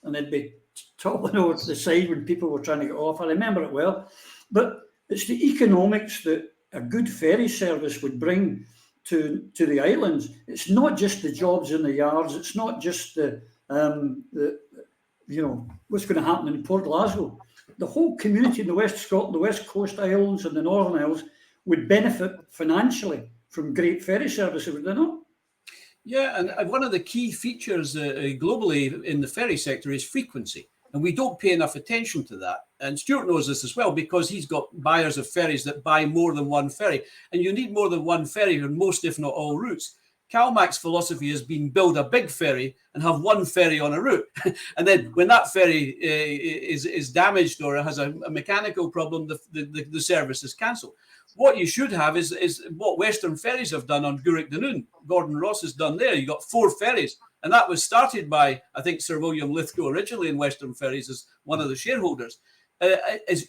and they'd be toppling over to the side when people were trying to get off. I remember it well, but it's the economics that a good ferry service would bring to the islands. It's not just the jobs in the yards. It's not just the what's going to happen in Port Glasgow. The whole community in the West Scotland, the West Coast Islands and the Northern Isles would benefit financially from great ferry services, would they not? Yeah, and one of the key features globally in the ferry sector is frequency. And we don't pay enough attention to that. And Stuart knows this as well, because he's got buyers of ferries that buy more than one ferry. And you need more than one ferry on most, if not all, routes. CalMac's philosophy has been build a big ferry and have one ferry on a route. And then when that ferry is damaged or has a mechanical problem, the service is cancelled. What you should have is what Western Ferries have done on Gourock Dunoon. Gordon Ross has done there. You got 4 ferries. And that was started by, I think, Sir William Lithgow originally in Western Ferries as one of the shareholders.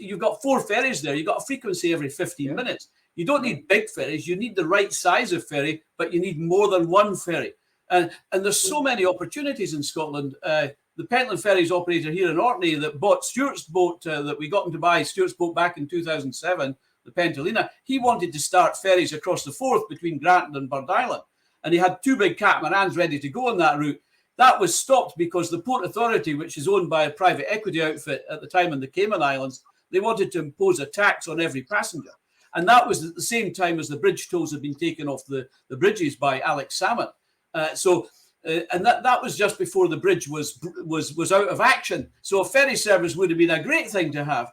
You've got 4 ferries there. You've got a frequency every 15 minutes. You don't need big ferries. You need the right size of ferry, but you need more than one ferry. And there's so many opportunities in Scotland. The Pentland Ferries operator here in Orkney that bought Stuart's boat, that we got him to buy Stuart's boat back in 2007, the Pentalina, he wanted to start ferries across the Forth between Granton and Bird Island. And he had 2 big catamarans ready to go on that route. That was stopped because the Port Authority, which is owned by a private equity outfit at the time in the Cayman Islands, they wanted to impose a tax on every passenger. And that was at the same time as the bridge tolls had been taken off the bridges by Alex Salmon. And that was just before the bridge was out of action. So a ferry service would have been a great thing to have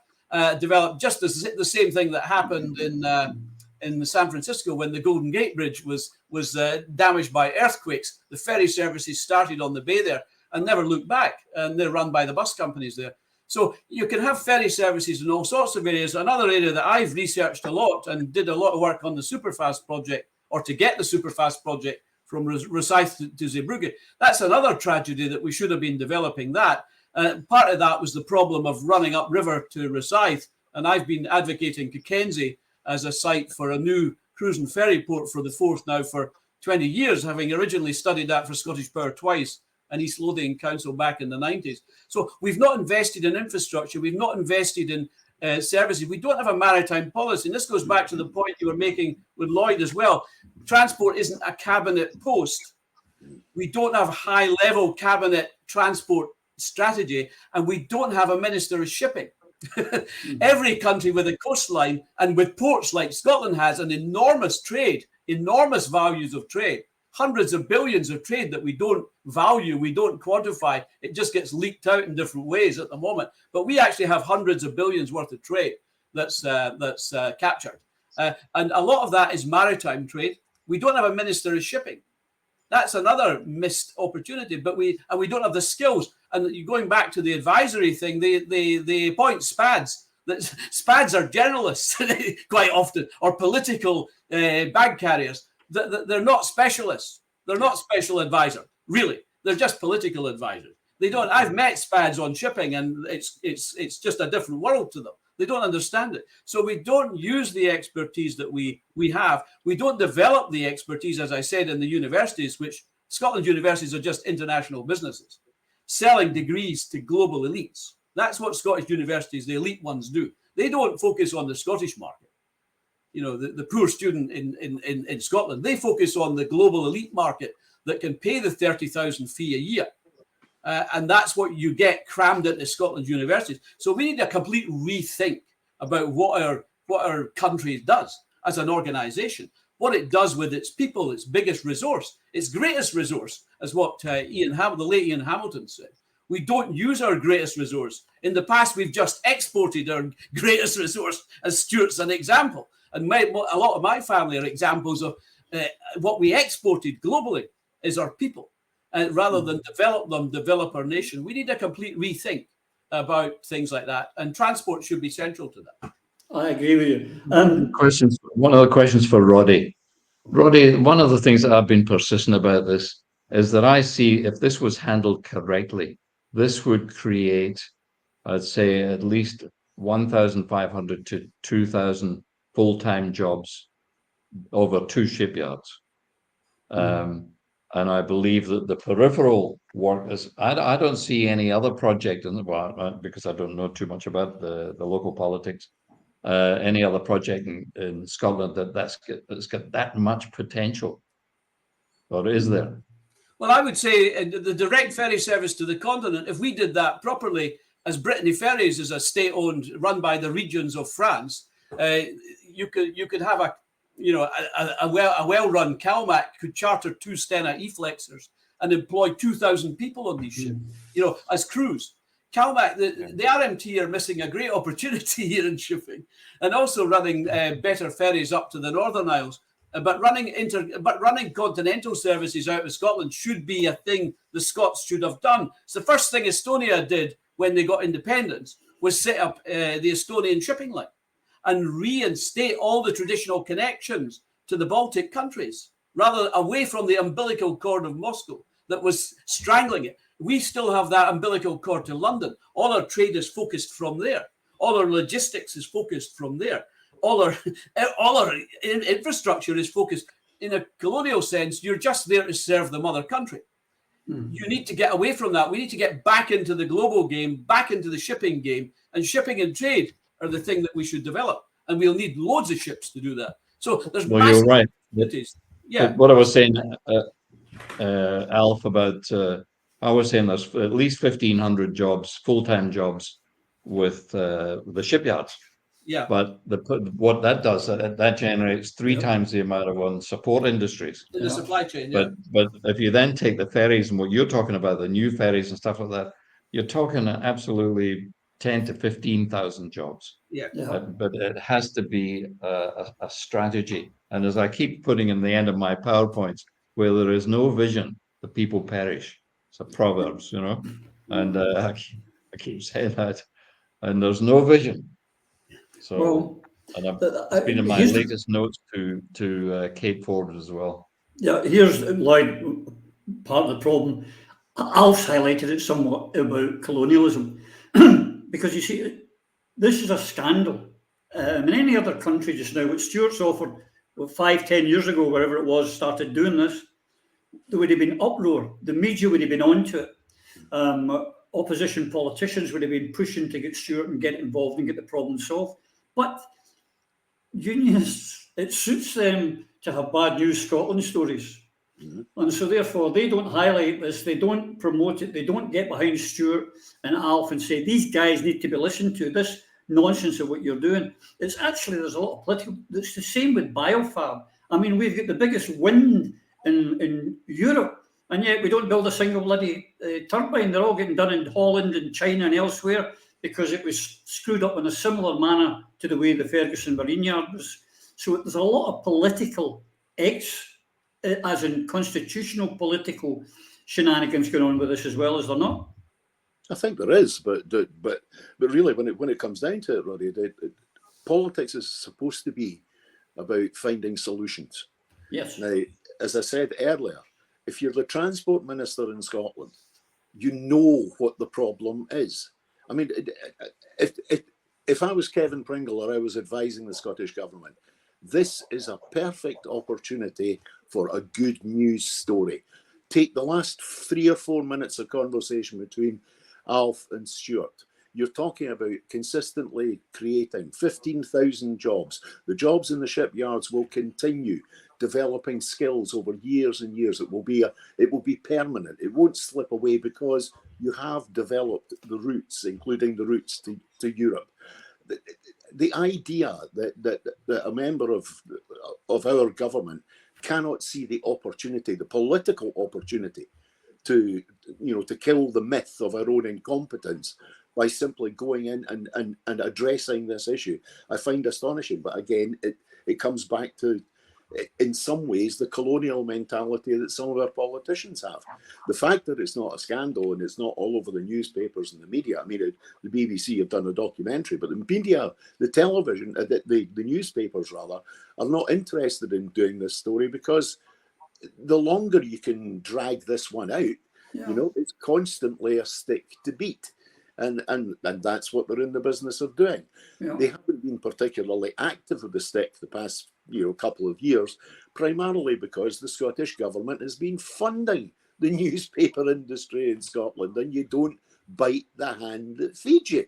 developed, just as the same thing that happened in San Francisco when the Golden Gate Bridge was damaged by earthquakes. The ferry services started on the bay there and never looked back, and they're run by the bus companies there. So you can have ferry services in all sorts of areas. Another area that I've researched a lot and did a lot of work on the Superfast project, or to get the Superfast project from Rosyth to Zeebrugge. That's another tragedy that we should have been developing that. Part of that was the problem of running upriver to Rosyth, and I've been advocating Cockenzie as a site for a new cruise and ferry port for the Forth now for 20 years, having originally studied that for Scottish Power twice and East Lothian Council back in the 90s. So we've not invested in infrastructure. We've not invested in services. We don't have a maritime policy. And this goes back to the point you were making with Lloyd as well. Transport isn't a cabinet post. We don't have high-level cabinet transport strategy, and we don't have a minister of shipping. Every country with a coastline and with ports like Scotland has an enormous trade, enormous values of trade, hundreds of billions of trade that we don't value, we don't quantify. It just gets leaked out in different ways at the moment. But we actually have hundreds of billions worth of trade that's captured. And a lot of that is maritime trade. We don't have a minister of shipping. That's another missed opportunity, but we don't have the skills. And going back to the advisory thing, they appoint SPADs. SPADs are generalists quite often, or political bag carriers. They're not specialists. They're not special advisors, really. They're just political advisors. They don't. I've met SPADs on shipping, and it's just a different world to them. They don't understand it. So we don't use the expertise that we have. We don't develop the expertise, as I said, in the universities, which Scotland universities are just international businesses, selling degrees to global elites. That's what Scottish universities, the elite ones, do. They don't focus on the Scottish market. You know, the poor student in Scotland, they focus on the global elite market that can pay the 30,000 fee a year. And that's what you get crammed into Scotland's universities. So we need a complete rethink about what our country does as an organisation, what it does with its people, its biggest resource, its greatest resource, as what the late Ian Hamilton said. We don't use our greatest resource. In the past, we've just exported our greatest resource, as Stuart's an example. And a lot of my family are examples of what we exported globally is our people. Rather than develop our nation. We need a complete rethink about things like that. And transport should be central to that. I agree with you. One of the questions for Roddy. Roddy, one of the things that I've been persistent about this is that I see if this was handled correctly, this would create, I'd say, at least 1,500 to 2,000 full-time jobs over 2 shipyards. And I believe that the peripheral work is, I don't see any other project in the, well, because I don't know too much about the local politics, any other project in Scotland that's got that much potential, or is there? Well, I would say the direct ferry service to the continent, if we did that properly, as Brittany Ferries is a state-owned, run by the regions of France, you could have a well-run CalMac could charter 2 Stena E-Flexers and employ 2,000 people on these ships, as crews. CalMac, the RMT are missing a great opportunity here in shipping, and also running better ferries up to the Northern Isles. But running continental services out of Scotland should be a thing the Scots should have done. It's the first thing Estonia did when they got independence, was set up the Estonian shipping line and reinstate all the traditional connections to the Baltic countries, rather away from the umbilical cord of Moscow that was strangling it. We still have that umbilical cord to London. All our trade is focused from there. All our logistics is focused from there. All our infrastructure is focused. In a colonial sense, you're just there to serve the mother country. You need to get away from that. We need to get back into the global game, back into the shipping game, and shipping and trade are the thing that we should develop. And we'll need loads of ships to do that. So there's massive opportunities. Yeah. What I was saying, Alf, about I was saying there's at least 1,500 jobs, full-time jobs, with the shipyards. Yeah. But what that does, that generates 3 times the amount of on support industries. In the supply chain, But if you then take the ferries and what you're talking about, the new ferries and stuff like that, you're talking absolutely 10 to 15,000 jobs. Yeah. But it has to be a strategy. And as I keep putting in the end of my PowerPoints, where there is no vision, the people perish. It's a Proverbs, and I keep saying that. And there's no vision. So, and it's been in my latest notes to Kate Ford as well. Yeah, here's Lloyd, part of the problem. Alf's highlighted it somewhat about colonialism, because you see, this is a scandal. In any other country just now, what Stuart's offered 5-10 years ago, wherever it was, started doing this, there would have been uproar. The media would have been onto it. Opposition politicians would have been pushing to get Stuart and get involved and get the problem solved. But unionists, it suits them to have bad news Scotland stories. And so therefore they don't highlight this, they don't promote it, they don't get behind Stuart and Alf and say, these guys need to be listened to, this nonsense of what you're doing. It's actually, there's a lot of political, it's the same with biofab. I mean, we've got the biggest wind in Europe, and yet we don't build a single bloody turbine. They're all getting done in Holland and China and elsewhere, because it was screwed up in a similar manner to the way the Ferguson Marine Yard was. So there's a lot of political as in constitutional political shenanigans going on with this as well, as there not? I think there is, but really, when it comes down to it, Roddy, politics is supposed to be about finding solutions. Yes. Now, as I said earlier, if you're the transport minister in Scotland, you know what the problem is. I mean, if I was Kevin Pringle or I was advising the Scottish Government, this is a perfect opportunity for a good news story. Take the last 3 or 4 minutes of conversation between Alf and Stuart. You're talking about consistently creating 15,000 jobs. The jobs in the shipyards will continue developing skills over years and years. It will be permanent. It won't slip away because you have developed the routes, including the routes to Europe. The idea that a member of our government cannot see the opportunity, the political opportunity, to kill the myth of our own incompetence by simply going in and addressing this issue, I find astonishing. But again, it comes back to, in some ways, the colonial mentality that some of our politicians have. The fact that it's not a scandal and it's not all over the newspapers and the media. I mean, the BBC have done a documentary, but the media, the television, the newspapers rather, are not interested in doing this story, because the longer you can drag this one out, it's constantly a stick to beat. And that's what they're in the business of doing. Yeah. They haven't been particularly active with the stick the past couple of years, primarily because the Scottish government has been funding the newspaper industry in Scotland, and you don't bite the hand that feeds you.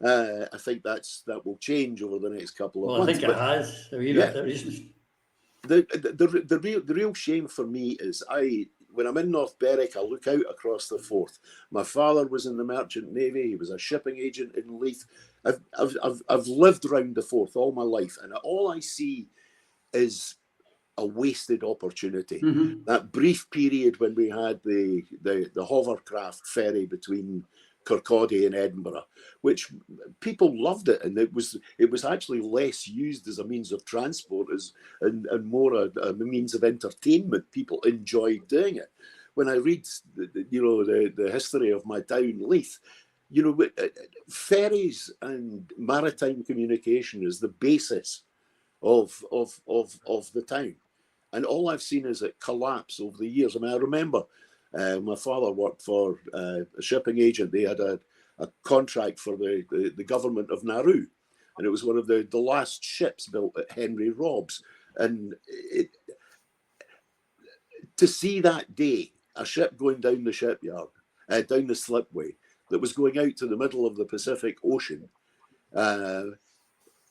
I think that will change over the next couple of months. I think it has. The real shame for me is when I'm in North Berwick, I look out across the Forth. My father was in the Merchant Navy. He was a shipping agent in Leith. I've lived round the Forth all my life, and all I see is a wasted opportunity. Mm-hmm. That brief period when we had the hovercraft ferry between Kirkcaldy and Edinburgh, which people loved it, and it was actually less used as a means of transport and more a means of entertainment. People enjoyed doing it. When I read the history of my town, Leith, ferries and maritime communication is the basis of the town, and all I've seen is it collapse over the years. I mean, I remember my father worked for a shipping agent. They had a contract for the government of Nauru, and it was one of the last ships built at Henry Robb's. And to see that day a ship going down the shipyard, down the slipway, that was going out to the middle of the Pacific Ocean,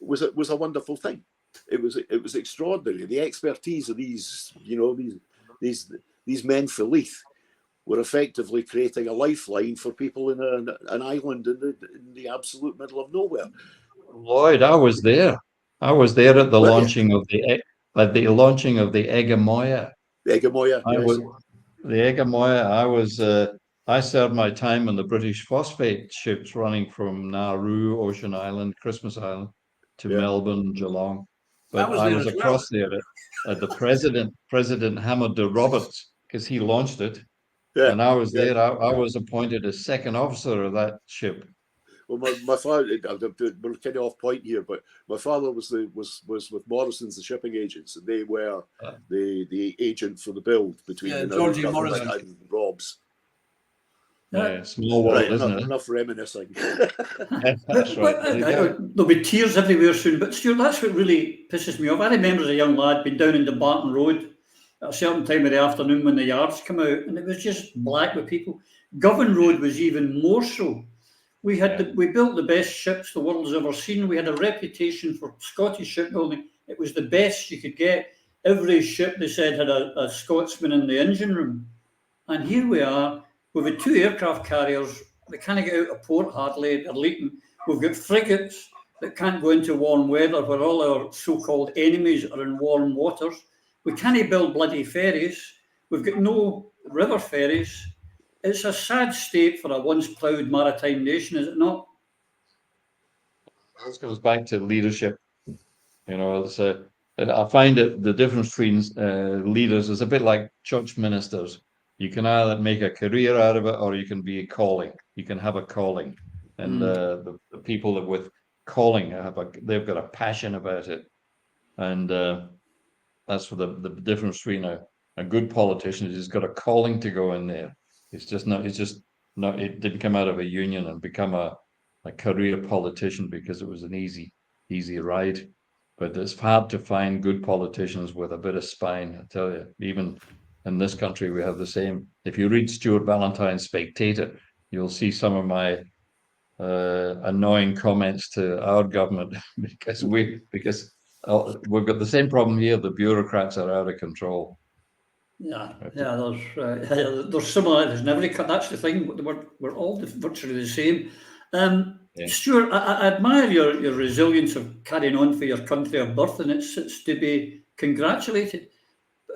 was a wonderful thing. It was extraordinary. The expertise of these men for Leith were effectively creating a lifeline for people in an island in the absolute middle of nowhere. Lloyd, I was there. I was there at the launching of the Egamoya. The Egamoya, yes. The Egamoya. I served my time on the British phosphate ships running from Nauru, Ocean Island, Christmas Island to Melbourne, Geelong. But I was across there at the President Hamid de Roberts, because he launched it. Yeah, and I was there. I was appointed as second officer of that ship. Well, my father, we're kind of off point here, but my father was with Morrison's, the shipping agents, and they were the agent for the build between Georgie Morrison and Robb's. Yeah, small world, isn't it? Enough reminiscing. That's right. There'll be tears everywhere soon. But Stuart, that's what really pisses me off. I remember as a young lad being down in the Barton Road at a certain time of the afternoon when the yards come out, and it was just black with people. Govan Road was even more so. We built the best ships the world has ever seen. We had a reputation for Scottish shipbuilding. It was the best you could get. Every ship, they said, had a Scotsman in the engine room. And here we are. We've had 2 aircraft carriers that can't get out of port hardly. They're leaking. We've got frigates that can't go into warm weather where all our so-called enemies are in warm waters. We can't build bloody ferries. We've got no river ferries. It's a sad state for a once proud maritime nation, is it not? This goes back to leadership. I find that the difference between leaders is a bit like church ministers. You can either make a career out of it, or you can be a calling. You can have a calling, and the people that with calling they've got a passion about it, and that's what the difference between a good politician is. He's got a calling to go in there. It didn't come out of a union and become a career politician because it was an easy ride. But it's hard to find good politicians with a bit of spine, I tell you. Even in this country, we have the same. If you read Stuart Ballantyne's Spectator, you'll see some of my annoying comments to our government because we've got the same problem here. The bureaucrats are out of control. There's similarities in every country. That's the thing. We're all virtually the same. Stuart, I admire your resilience of carrying on for your country of birth, and it's to be congratulated.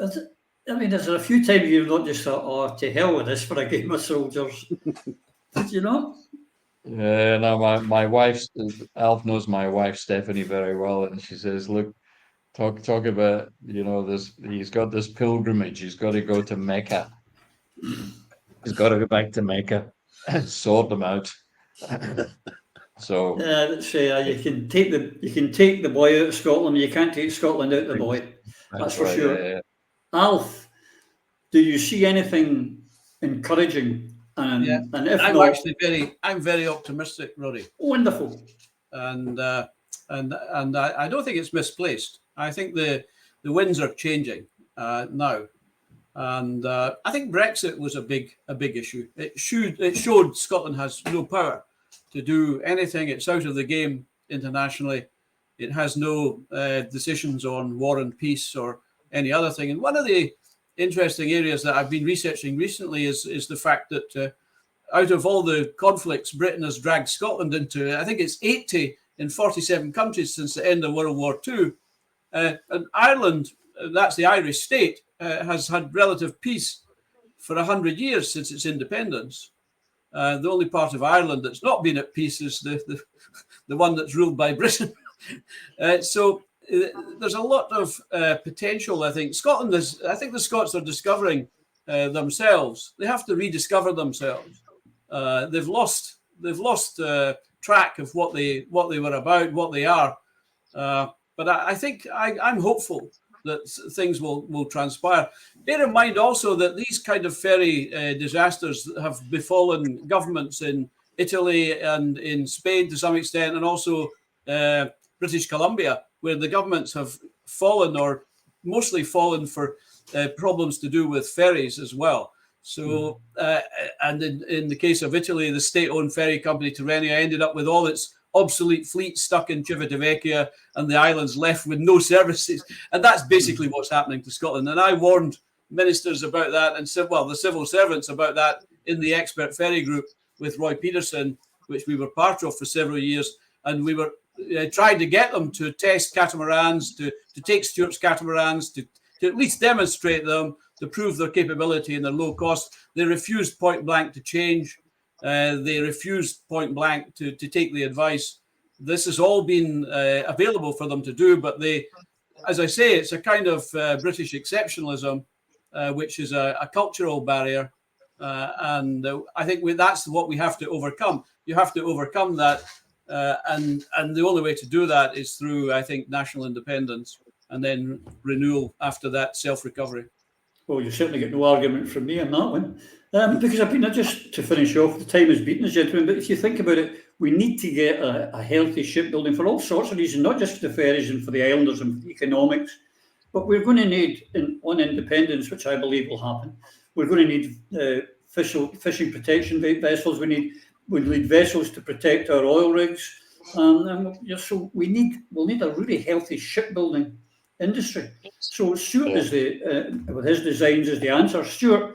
Is there a few times you've not just thought, "Oh, to hell with this for a game of soldiers"? Did you not? Yeah, no. My wife, Alf knows my wife Stephanie very well, and she says, "Look, talk about this. He's got this pilgrimage. He's got to go to Mecca. He's got to go back to Mecca and sort them out." So you can take the boy out of Scotland. You can't take Scotland out of the boy. That's for sure. Yeah. Alf, do you see anything encouraging And if I'm not, actually I'm very optimistic, Roddy. wonderful. And I don't think it's misplaced. I think the winds are changing now, and I think Brexit was a big issue. It showed Scotland has no power to do anything. It's out of the game internationally. It has no decisions on war and peace or any other thing. And one of the interesting areas that I've been researching recently is the fact that out of all the conflicts Britain has dragged Scotland into, I think it's 80 in 47 countries since the end of World War II. And Ireland, that's the Irish state, has had relative peace for 100 years since its independence. The only part of Ireland that's not been at peace is the one that's ruled by Britain. So there's a lot of potential, I think. I think the Scots are discovering themselves. They have to rediscover themselves. They've lost track of what they were about, what they are. But I think I'm hopeful that things will transpire. Bear in mind also that these kind of ferry disasters have befallen governments in Italy and in Spain to some extent, and also British Columbia, where the governments have fallen or mostly fallen for problems to do with ferries as well. So, and in the case of Italy, the state-owned ferry company Tirrenia ended up with all its obsolete fleet stuck in Civitavecchia and the islands left with no services. And that's basically what's happening to Scotland. And I warned ministers about that and said, well, the civil servants about that in the expert ferry group with Roy Peterson, which we were part of for several years. And we were trying to get them to test catamarans, to take Stuart's catamarans, to at least demonstrate them, to prove their capability and their low cost. They refused point blank to change. They refused point blank to take the advice. This has all been available for them to do, but they, as I say, it's a kind of British exceptionalism, which is a cultural barrier. And I think that's what we have to overcome. You have to overcome that. And the only way to do that is through, I think, national independence and then renewal after that, self-recovery. Well, you certainly get no argument from me on that one. Because I've been, just to finish off, the time has beaten us, gentlemen, but if you think about it, we need to get a healthy shipbuilding for all sorts of reasons, not just for the ferries and for the islanders and for the economics, but we're going to need, on independence, which I believe will happen, we're going to need fishing protection vessels, we need vessels to protect our oil rigs, so we'll need a really healthy shipbuilding industry. So Stuart is with his designs is the answer. Stuart,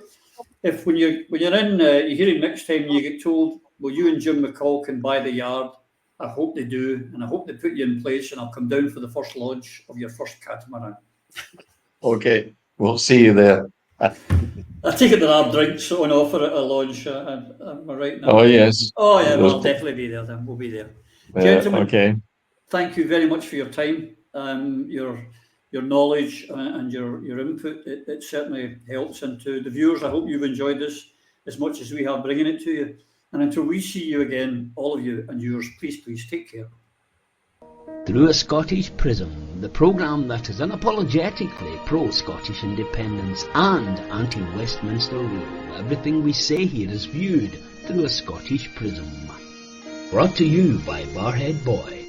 if when you're in, you hear it next time, you get told, well, you and Jim McCall can buy the yard. I hope they do, and I hope they put you in place, and I'll come down for the first launch of your first catamaran. Okay, we'll see you there. I take it there are drinks on offer at a launch. Am I right now? Oh yes. Oh yeah, well, I'll definitely be there then. We'll be there. Gentlemen, okay. Thank you very much for your time, your knowledge and your input. It certainly helps. And to the viewers, I hope you've enjoyed this as much as we have bringing it to you. And until we see you again, all of you and yours, please take care. Through a Scottish Prism, the programme that is unapologetically pro-Scottish independence and anti-Westminster rule. Everything we say here is viewed through a Scottish prism. Brought to you by Barhead Boy.